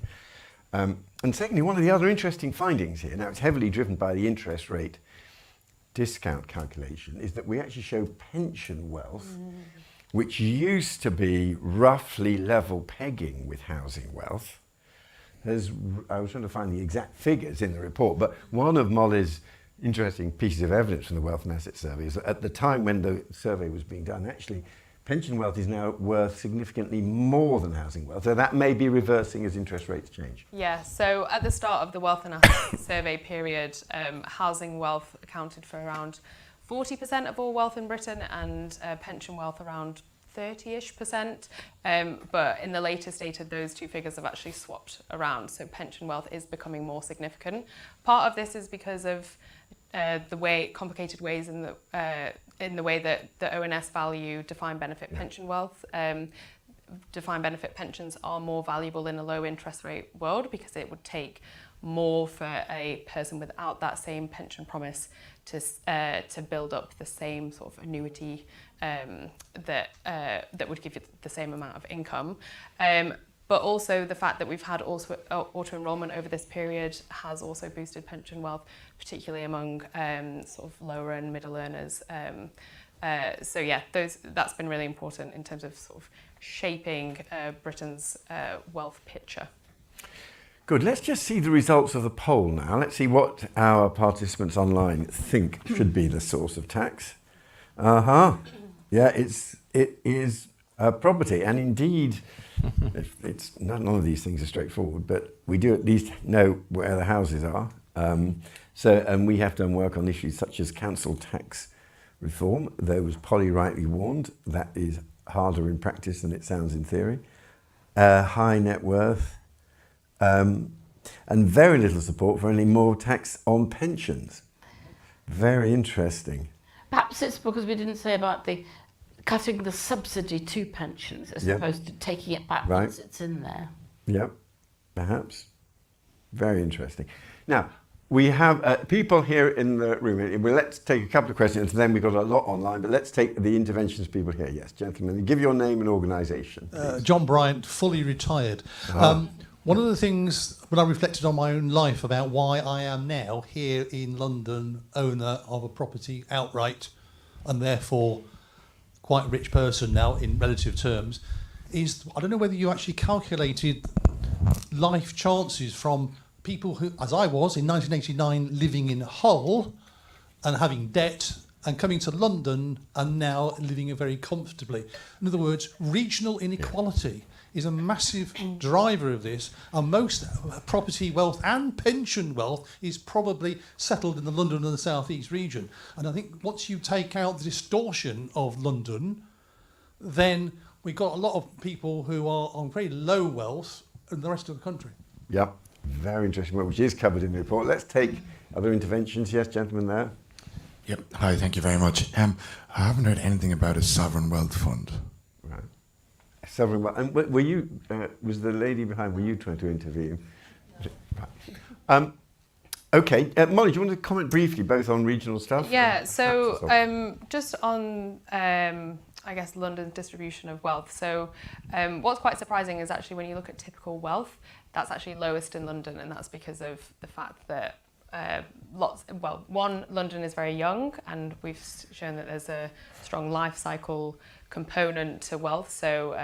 And secondly, one of the other interesting findings here, now it's heavily driven by the interest rate discount calculation, is that we actually show pension wealth which used to be roughly level pegging with housing wealth, I was trying to find the exact figures in the report, but one of Molly's interesting pieces of evidence from the Wealth and Asset Survey is that at the time when the survey was being done, actually pension wealth is now worth significantly more than housing wealth. So that may be reversing as interest rates change. Yeah, so at the start of the Wealth and Asset Survey period, housing wealth accounted for around 40% of all wealth in Britain, and pension wealth around 30-ish%. But in the latest data, those two figures have actually swapped around. So pension wealth is becoming more significant. Part of this is because of complicated ways in the way that the ONS value defined benefit pension wealth. Defined benefit pensions are more valuable in a low interest rate world because it would take more for a person without that same pension promise to build up the same sort of annuity that would give you the same amount of income. But also the fact that we've had auto-enrolment over this period has also boosted pension wealth, particularly among sort of lower and middle earners. So yeah, that's been really important in terms of sort of shaping Britain's wealth picture. Good. Let's just see the results of the poll now. Let's see what our participants online think should be the source of tax. Yeah, it is property, and indeed, it's none of these things are straightforward, but we do at least know where the houses are. And we have done work on issues such as council tax reform. Though, as Polly rightly warned, that is harder in practice than it sounds in theory. High net worth. And very little support for any more tax on pensions. Very interesting. Perhaps it's because we didn't say about the cutting the subsidy to pensions as opposed to taking it back once it's in there. Yep, perhaps. Very interesting. Now, we have people here in the room. Well, let's take a couple of questions, then we've got a lot online, but let's take the interventions people here. Yes, gentlemen, give your name and organisation. John Bryant, fully retired. One of the things, when I reflected on my own life about why I am now here in London, owner of a property outright, and therefore quite a rich person now in relative terms, is I don't know whether you actually calculated life chances from people who, as I was in 1989, living in Hull and having debt, and coming to London and now living very comfortably. In other words, regional inequality is a massive driver of this, and most property wealth and pension wealth is probably settled in the London and the South East region. And I think once you take out the distortion of London, then we've got a lot of people who are on very low wealth in the rest of the country. Yep, very interesting, which is covered in the report. Let's take other interventions. Yes, gentleman there. Yep. Hi, thank you very much. I haven't heard anything about a sovereign wealth fund. Right. Sovereign wealth. And were you, was the lady behind, were you trying to intervene? Right. Okay, Molly, do you want to comment briefly both on regional stuff? Yeah, so just on, I guess, London's distribution of wealth. So what's quite surprising is actually when you look at typical wealth, that's actually lowest in London, and that's because of the fact that London is very young, and we've shown that there's a strong life cycle component to wealth. So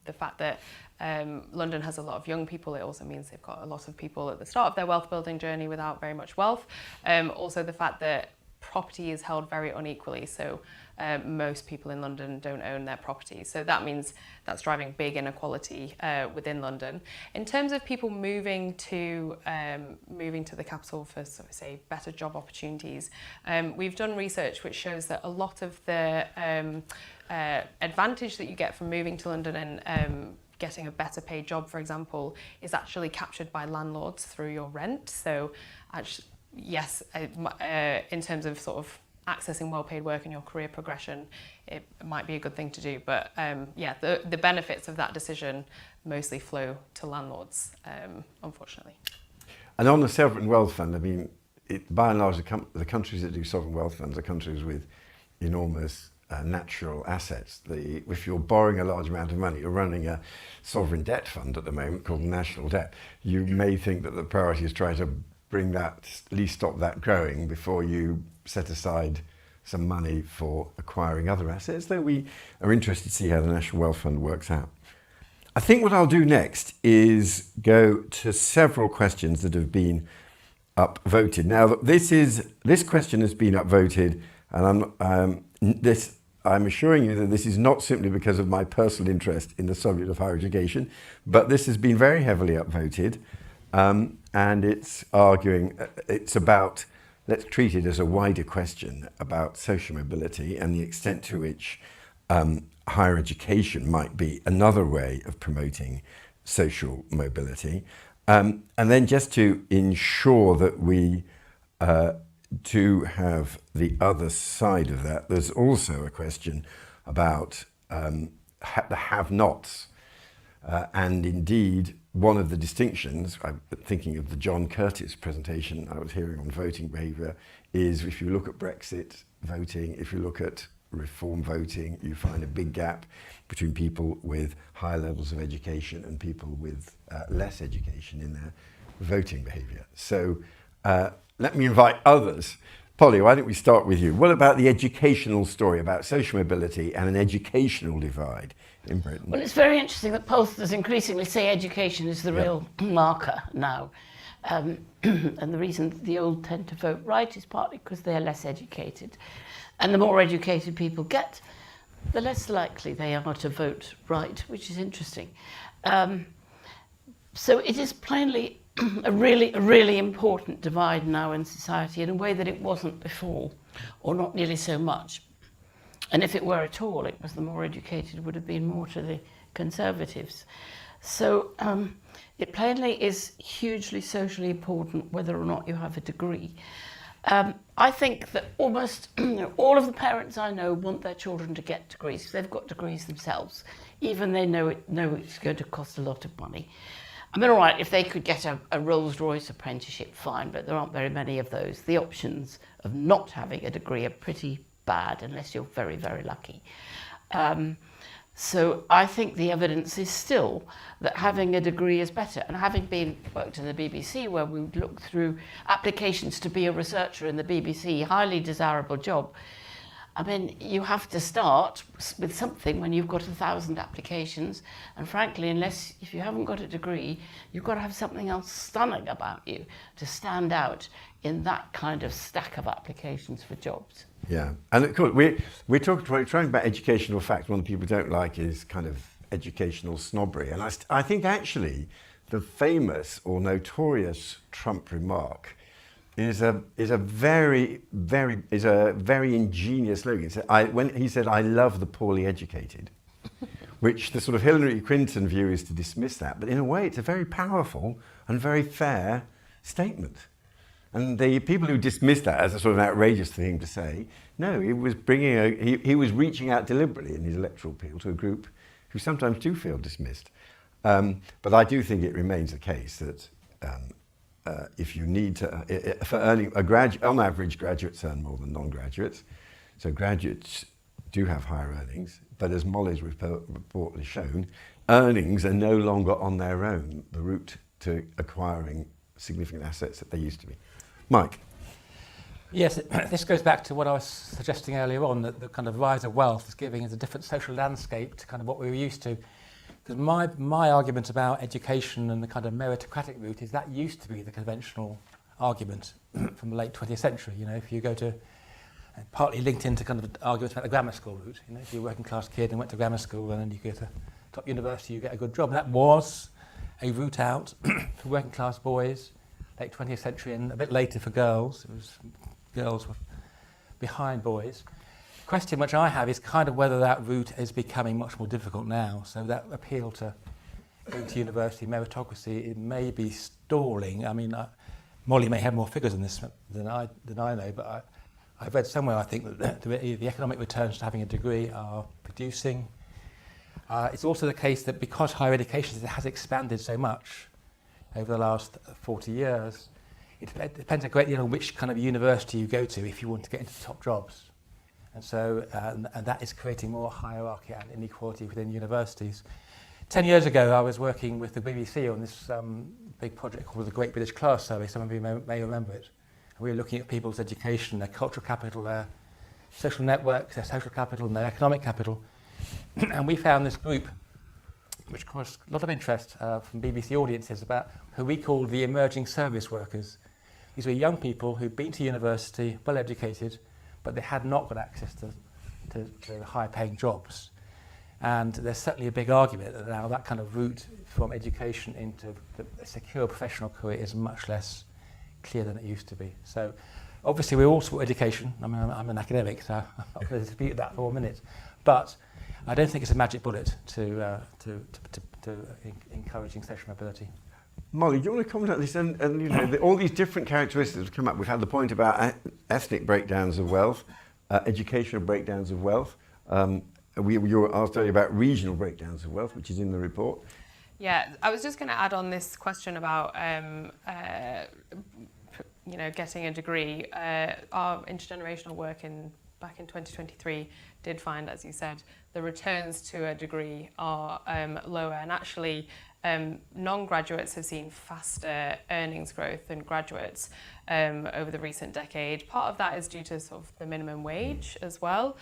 the fact that London has a lot of young people, it also means they've got a lot of people at the start of their wealth building journey without very much wealth. Also the fact that property is held very unequally. So most people in London don't own their property. So that means that's driving big inequality within London. In terms of people moving to the capital for, so to say, better job opportunities, we've done research which shows that a lot of the advantage that you get from moving to London and getting a better paid job, for example, is actually captured by landlords through your rent. So actually, yes, in terms of sort of accessing well-paid work and your career progression, it might be a good thing to do. But yeah, the benefits of that decision mostly flow to landlords, unfortunately. And on the sovereign wealth fund, I mean, by and large, the countries that do sovereign wealth funds are countries with enormous natural assets. If you're borrowing a large amount of money, you're running a sovereign debt fund at the moment called national debt. You may think that the priority is trying to bring that, at least stop that growing before you set aside some money for acquiring other assets, though we are interested to see how the National Wealth Fund works out. I think what I'll do next is go to several questions that have been upvoted. Now, this question has been upvoted, and I'm assuring you that this is not simply because of my personal interest in the subject of higher education, but this has been very heavily upvoted, and it's about, let's treat it as a wider question about social mobility and the extent to which higher education might be another way of promoting social mobility. And then just to ensure that we do have the other side of that, there's also a question about the have-nots. And indeed, one of the distinctions, I'm thinking of the John Curtis presentation I was hearing on voting behaviour, is if you look at Brexit voting, if you look at reform voting, you find a big gap between people with higher levels of education and people with less education in their voting behaviour. So let me invite others. Polly, why don't we start with you? What about the educational story about social mobility and an educational divide in Britain? Well, it's very interesting that pollsters increasingly say education is the real marker now. And the reason the old tend to vote right is partly because they're less educated. And the more educated people get, the less likely they are to vote right, which is interesting. So it is plainly a really important divide now in society in a way that it wasn't before, or not nearly so much. And if it were at all, it was the more educated would have been more to the Conservatives. So it plainly is hugely socially important whether or not you have a degree. I think that almost all of the parents I know want their children to get degrees because they've got degrees themselves, even they know it's going to cost a lot of money. I mean, all right, if they could get a Rolls-Royce apprenticeship, fine, but there aren't very many of those. The options of not having a degree are pretty bad unless you're very, very lucky. So I think the evidence is still that having a degree is better. And having worked in the BBC, where we would look through applications to be a researcher in the BBC, highly desirable job, I mean, you have to start with something when you've got 1,000 applications. And frankly, if you haven't got a degree, you've got to have something else stunning about you to stand out in that kind of stack of applications for jobs. Yeah, and of course, we're talking about educational facts. One thing people don't like is kind of educational snobbery. And I think actually the famous or notorious Trump remark is a very ingenious slogan. When he said, "I love the poorly educated," which the sort of Hillary Clinton view is to dismiss that. But in a way, it's a very powerful and very fair statement. And the people who dismiss that as a sort of outrageous thing to say, no, he was he was reaching out deliberately in his electoral appeal to a group who sometimes do feel dismissed. But I do think it remains the case that if you need to, for earning on average, graduates earn more than non-graduates. So graduates do have higher earnings, but as Molly's report has shown, earnings are no longer on their own the route to acquiring significant assets that they used to be. Mike. Yes, this goes back to what I was suggesting earlier on, that the kind of rise of wealth is giving us a different social landscape to kind of what we were used to. Because my argument about education and the kind of meritocratic route is that used to be the conventional argument from the late 20th century. You know, if you go to, partly linked into kind of arguments about the grammar school route. You know, if you're a working class kid and went to grammar school and then you go to top university, you get a good job. And that was a route out for working class boys, late 20th century, and a bit later for girls. Girls were behind boys. The question which I have is kind of whether that route is becoming much more difficult now. So that appeal to going to university, meritocracy, it may be stalling. I mean, Molly may have more figures on this than I know, but I've read somewhere, I think, that the economic returns to having a degree are reducing. It's also the case that because higher education has expanded so much over the last 40 years, it depends a great deal on which kind of university you go to if you want to get into the top jobs. And so and that is creating more hierarchy and inequality within universities. 10 years ago, I was working with the BBC on this big project called the Great British Class Survey. Some of you may remember it. And we were looking at people's education, their cultural capital, their social networks, their social capital and their economic capital. And we found this group, which caused a lot of interest from BBC audiences, about who we call the emerging service workers. These were young people who'd been to university, well educated, but they had not got access to high paying jobs. And there's certainly a big argument that now that kind of route from education into a secure professional career is much less clear than it used to be. So obviously we're all for education. I mean, I'm an academic, so I'm not going to dispute that for a minute. But I don't think it's a magic bullet to encouraging social mobility. Molly, do you want to comment on this? And you know, all these different characteristics have come up. We've had the point about ethnic breakdowns of wealth, educational breakdowns of wealth. You were asked earlier about regional breakdowns of wealth, which is in the report. Yeah, I was just going to add on this question about getting a degree. Our intergenerational work back in 2023 did find, as you said, the returns to a degree are lower, and actually non-graduates have seen faster earnings growth than graduates over the recent decade. Part of that is due to sort of the minimum wage as well,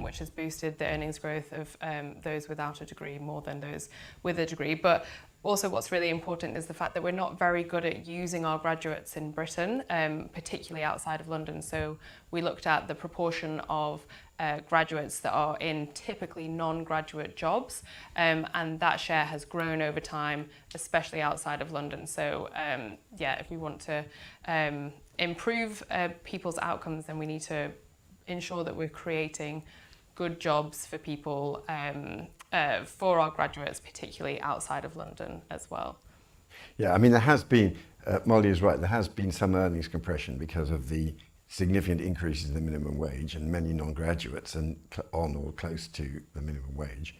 which has boosted the earnings growth of those without a degree more than those with a degree. But also what's really important is the fact that we're not very good at using our graduates in Britain, particularly outside of London. So we looked at the proportion of graduates that are in typically non-graduate jobs, and that share has grown over time, especially outside of London. So if we want to improve people's outcomes, then we need to ensure that we're creating good jobs for people, for our graduates, particularly outside of London as well. Yeah, I mean, there has been, Molly is right, there has been some earnings compression because of the significant increases in the minimum wage, and many non-graduates and on or close to the minimum wage.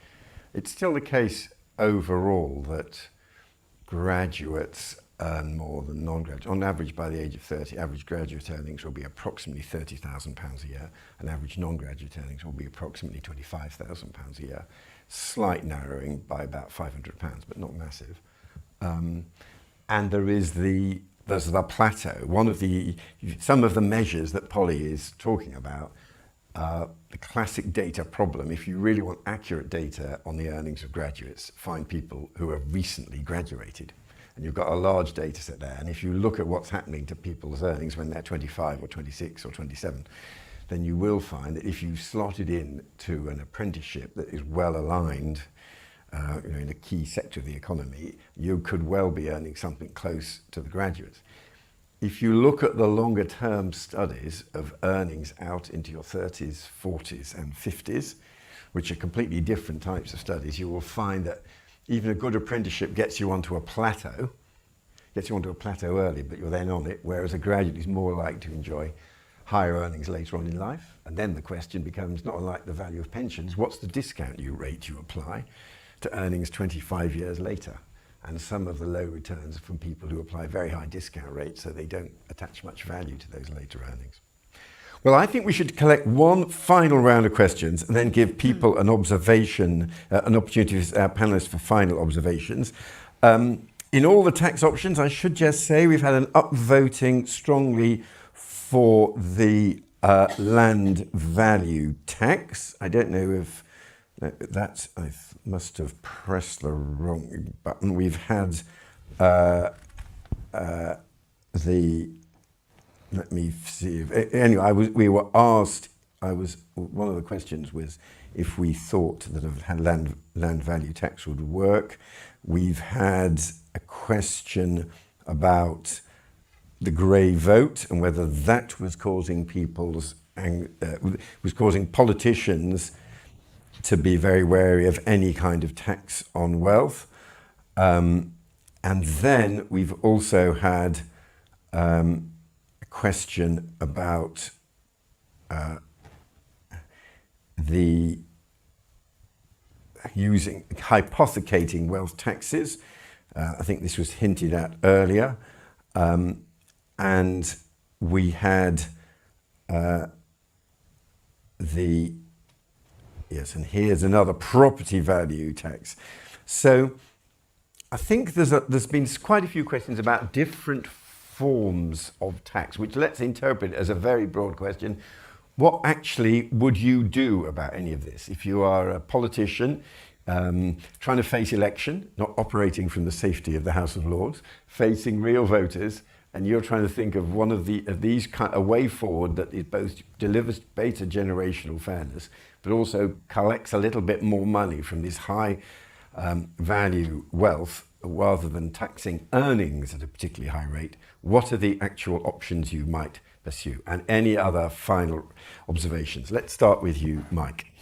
It's still the case overall that graduates earn more than non-graduates. On average, by the age of 30, average graduate earnings will be approximately £30,000 a year, and average non-graduate earnings will be approximately £25,000 a year. Slight narrowing by about £500, but not massive. And there's the plateau. Some of the measures that Polly is talking about, the classic data problem. If you really want accurate data on the earnings of graduates, find people who have recently graduated. And you've got a large data set there. And if you look at what's happening to people's earnings when they're 25 or 26 or 27, then you will find that if you slotted in to an apprenticeship that is well aligned in a key sector of the economy, you could well be earning something close to the graduates. If you look at the longer term studies of earnings out into your 30s, 40s and 50s, which are completely different types of studies, you will find that even a good apprenticeship gets you onto a plateau early, but you're then on it, whereas a graduate is more likely to enjoy higher earnings later on in life. And then the question becomes, not unlike the value of pensions, what's the discount rate you apply to earnings 25 years later? And some of the low returns are from people who apply very high discount rates, so they don't attach much value to those later earnings. Well, I think we should collect one final round of questions and then give people an observation, an opportunity for our panellists for final observations. In all the tax options, I should just say we've had an upvoting strongly for the land value tax. I don't know if I must have pressed the wrong button. We've had let me see. Anyway, we were asked. One of the questions was if we thought that a land value tax would work. We've had a question about the grey vote and whether that was causing was causing politicians to be very wary of any kind of tax on wealth. And then we've also had a question about hypothecating wealth taxes. I think this was hinted at earlier. And we had and here's another property value tax. So I think there's been quite a few questions about different forms of tax, which let's interpret as a very broad question. what actually would you do about any of this? If you are a politician trying to face election, not operating from the safety of the House of Lords, facing real voters, and you're trying to think of one of these a way forward that is both delivers better generational fairness, but also collects a little bit more money from this high value wealth, rather than taxing earnings at a particularly high rate. What are the actual options you might pursue? And any other final observations? Let's start with you, Mike.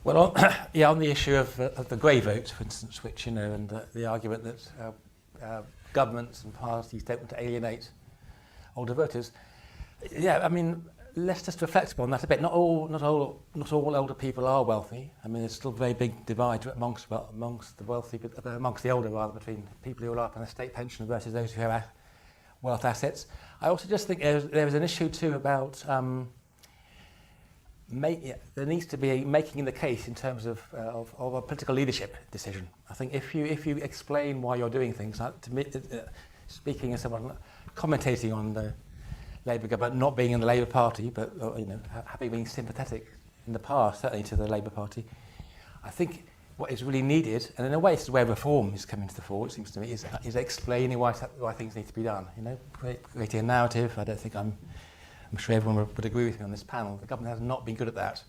Well, on the issue of the grey vote, for instance, which, and the argument that governments and parties don't want to alienate older voters. Yeah, I mean, let's just reflect upon that a bit. Not all older people are wealthy. I mean, there's still a very big divide amongst the wealthy, amongst the older rather, between people who are up on a state pension versus those who have wealth assets. I also just think there is an issue too about there needs to be making the case in terms of a political leadership decision. I think if you explain why you're doing things, like to me, speaking as someone commentating on the Labour government, not being in the Labour Party, but having been sympathetic in the past, certainly to the Labour Party, I think what is really needed, and in a way it's where reform is coming to the fore, it seems to me, is explaining why things need to be done. Creating a narrative. I don't think I'm sure everyone would agree with me on this panel. The government has not been good at that.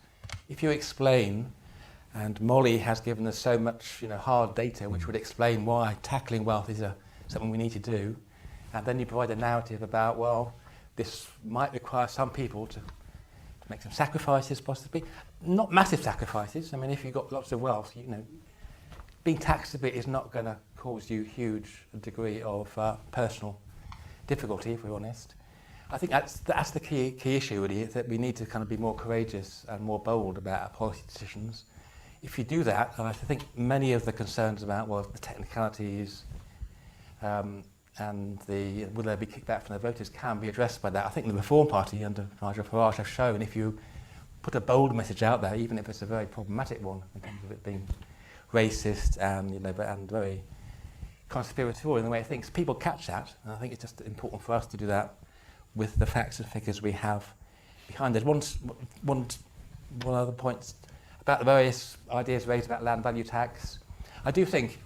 If you explain, and Molly has given us so much hard data which would explain why tackling wealth is something we need to do, and then you provide a narrative about, well, this might require some people to make some sacrifices, possibly. Not massive sacrifices. I mean, if you've got lots of wealth, being taxed a bit is not going to cause you huge degree of personal difficulty, if we're honest. I think that's the key issue, really, is that we need to kind of be more courageous and more bold about our policy decisions. If you do that, I think many of the concerns about, the technicalities and will there be kickback from the voters can be addressed by that. I think the Reform Party under Nigel Farage have shown if you put a bold message out there, even if it's a very problematic one in terms of it being racist and and very conspiratorial in the way it thinks, people catch that. And I think it's just important for us to do that with the facts and figures we have behind it. One other point about the various ideas raised about land value tax. I do think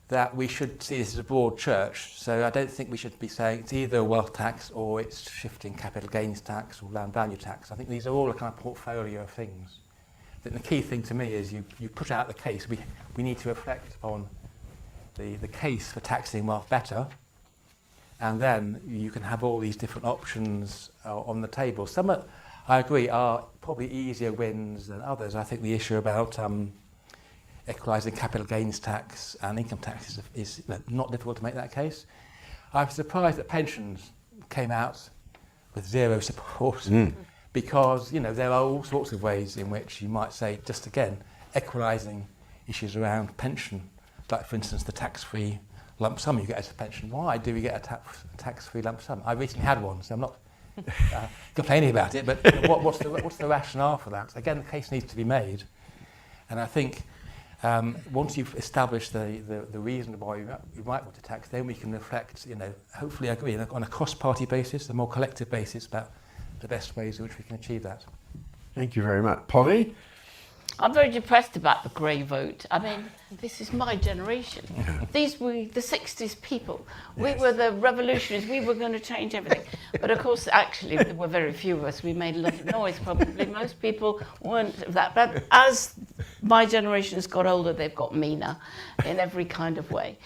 that we should see this as a broad church, so I don't think we should be saying it's either a wealth tax or it's shifting capital gains tax or land value tax. I think these are all a kind of portfolio of things. I think the key thing to me is you put out the case. We need to reflect on the case for taxing wealth better, and then you can have all these different options on the table. Some, I agree, are probably easier wins than others. I think the issue about equalising capital gains tax and income tax is not difficult to make that case. I was surprised that pensions came out with zero support because there are all sorts of ways in which you might say, just again, equalising issues around pension, like for instance the tax-free lump sum you get as a pension. Why do we get a tax-free lump sum? I recently had one, so I'm not complaining about it, but what's the rationale for that? Again, the case needs to be made, and I think once you've established the reason why you might want to tax, then we can reflect, hopefully agree on a cross-party basis, a more collective basis about the best ways in which we can achieve that. Thank you very much. Polly? I'm very depressed about the grey vote. I mean, this is my generation. These were the 60s people. We were the revolutionaries. We were going to change everything. But of course, actually, there were very few of us. We made a lot of noise, probably. Most people weren't that. But as my generation has got older, they've got meaner in every kind of way.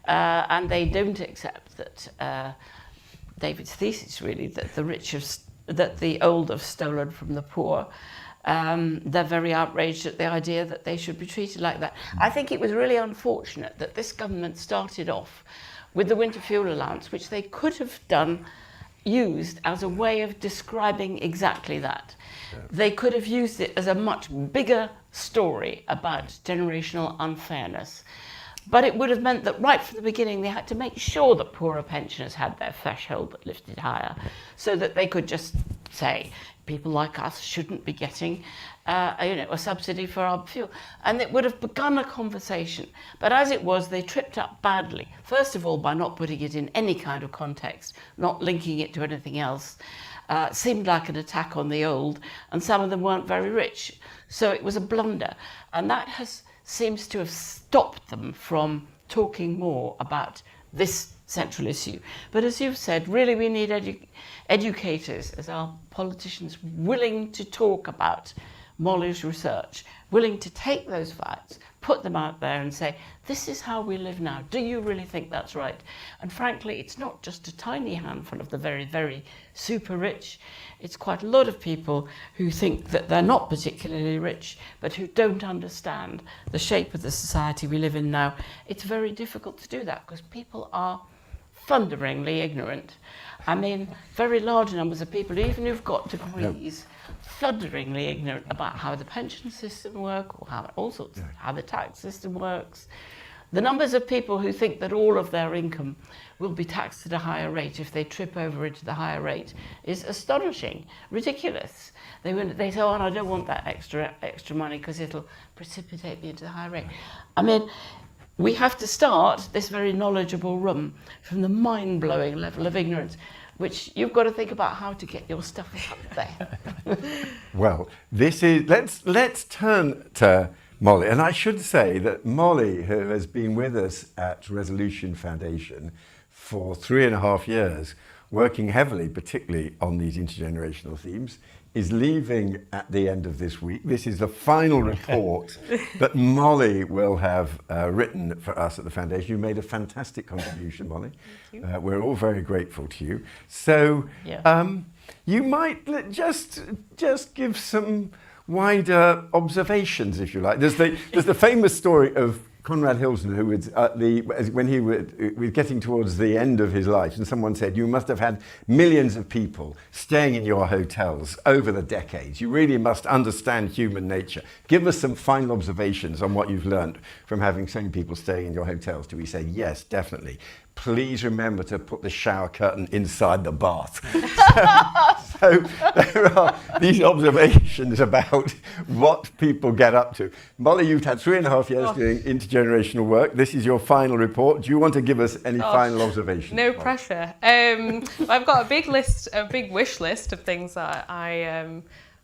And they don't accept that David's thesis, really, that the old have stolen from the poor. They're very outraged at the idea that they should be treated like that. I think it was really unfortunate that this government started off with the winter fuel allowance, which they could have used as a way of describing exactly that. Yeah. They could have used it as a much bigger story about generational unfairness. But it would have meant that right from the beginning they had to make sure that poorer pensioners had their threshold lifted higher, so that they could just say, people like us shouldn't be getting a subsidy for our fuel. And it would have begun a conversation. But as it was, they tripped up badly. First of all, by not putting it in any kind of context, not linking it to anything else. seemed like an attack on the old, and some of them weren't very rich. So it was a blunder, and that seems to have stopped them from talking more about this central issue. But as you've said, really we need educators as our politicians willing to talk about Molly's research, willing to take those facts, put them out there and say, this is how we live now. Do you really think that's right? And frankly, it's not just a tiny handful of the very, very super rich. It's quite a lot of people who think that they're not particularly rich, but who don't understand the shape of the society we live in now. It's very difficult to do that because people are thunderingly ignorant. I mean, very large numbers of people, even who've got degrees, thunderingly ignorant about how the pension system works, or how all sorts of, how the tax system works. The numbers of people who think that all of their income will be taxed at a higher rate if they trip over into the higher rate is astonishing, ridiculous. They say, oh, and I don't want that extra money because it'll precipitate me into the higher rate. I mean, we have to start this very knowledgeable room from the mind-blowing level of ignorance, which you've got to think about how to get your stuff up there. Well, this is, let's turn to Molly. And I should say that Molly, who has been with us at Resolution Foundation for 3.5 years, working heavily, particularly on these intergenerational themes, is leaving at the end of this week. This is the final report that Molly will have written for us at the Foundation. You made a fantastic contribution, Molly. We're all very grateful to you. So you might just give some wider observations, if you like. There's the famous story of Conrad Hilton, who was when he was getting towards the end of his life, and someone said, you must have had millions of people staying in your hotels over the decades. You really must understand human nature. Give us some final observations on what you've learned from having so many people staying in your hotels. Do we say, yes, definitely. Please remember to put the shower curtain inside the bath. So there are these observations about what people get up to. Molly, you've had 3.5 years doing intergenerational work. This is your final report. Do you want to give us any final observations? No pressure. I've got a big wish list of things that I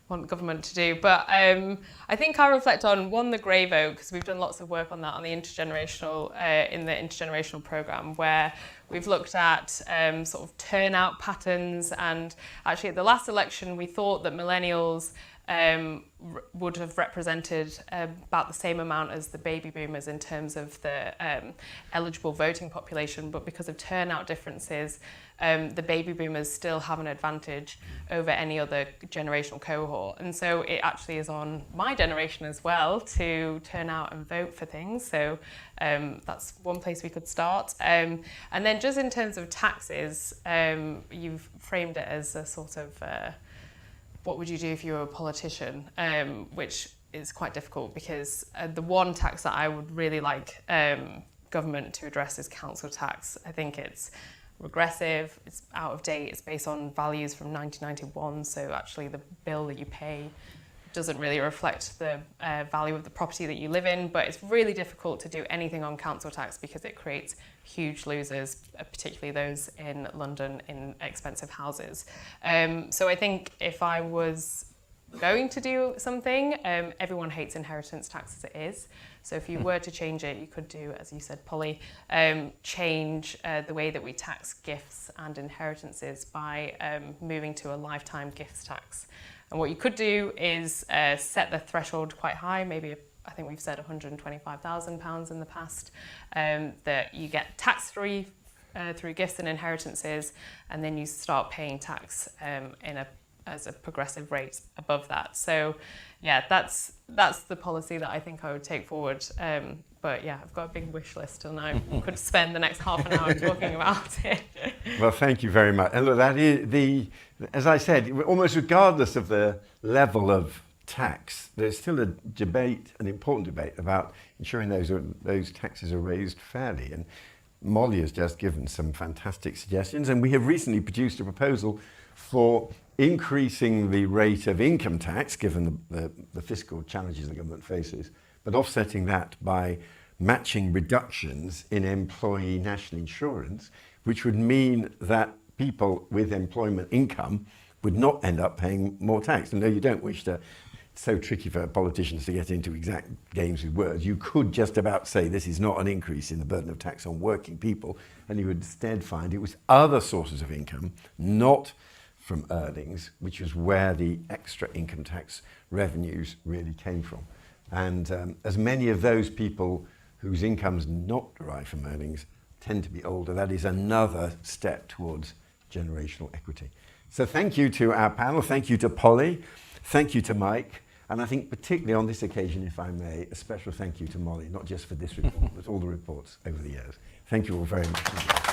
want government to do. But I think I'll reflect on the grey vote, because we've done lots of work on that on the intergenerational programme, where we've looked at sort of turnout patterns. And actually at the last election, we thought that millennials would have represented about the same amount as the baby boomers in terms of the eligible voting population, but because of turnout differences, the baby boomers still have an advantage over any other generational cohort. And so it actually is on my generation as well to turn out and vote for things. So that's one place we could start. And then just in terms of taxes, you've framed it as a sort of what would you do if you were a politician, which is quite difficult, because the one tax that I would really like government to address is council tax. I think it's regressive, it's out of date, it's based on values from 1991, so actually the bill that you pay doesn't really reflect the value of the property that you live in, but it's really difficult to do anything on council tax because it creates huge losers, particularly those in London in expensive houses. So I think if I was going to do something, everyone hates inheritance tax as it is. So if you were to change it, you could do, as you said, Polly, change the way that we tax gifts and inheritances by moving to a lifetime gifts tax. And what you could do is set the threshold quite high, maybe I think we've said £125,000 in the past, that you get tax-free through gifts and inheritances, and then you start paying tax as a progressive rate above that. So yeah, that's the policy that I think I would take forward. But yeah, I've got a big wish list, and I could spend the next half an hour talking about it. Well, thank you very much. And look, that is as I said, almost regardless of the level of tax, there's still a debate, an important debate, about ensuring those taxes are raised fairly. And Molly has just given some fantastic suggestions, and we have recently produced a proposal for increasing the rate of income tax, given the fiscal challenges the government faces, but offsetting that by matching reductions in employee national insurance, which would mean that people with employment income would not end up paying more tax. And no, you don't wish to. It's so tricky for politicians to get into exact games with words. You could just about say this is not an increase in the burden of tax on working people, and you would instead find it was other sources of income, not from earnings, which was where the extra income tax revenues really came from. And as many of those people whose income's not derived from earnings tend to be older, that is another step towards generational equity. So thank you to our panel, thank you to Polly, thank you to Mike, and I think particularly on this occasion, if I may, a special thank you to Molly, not just for this report, but all the reports over the years. Thank you all very much.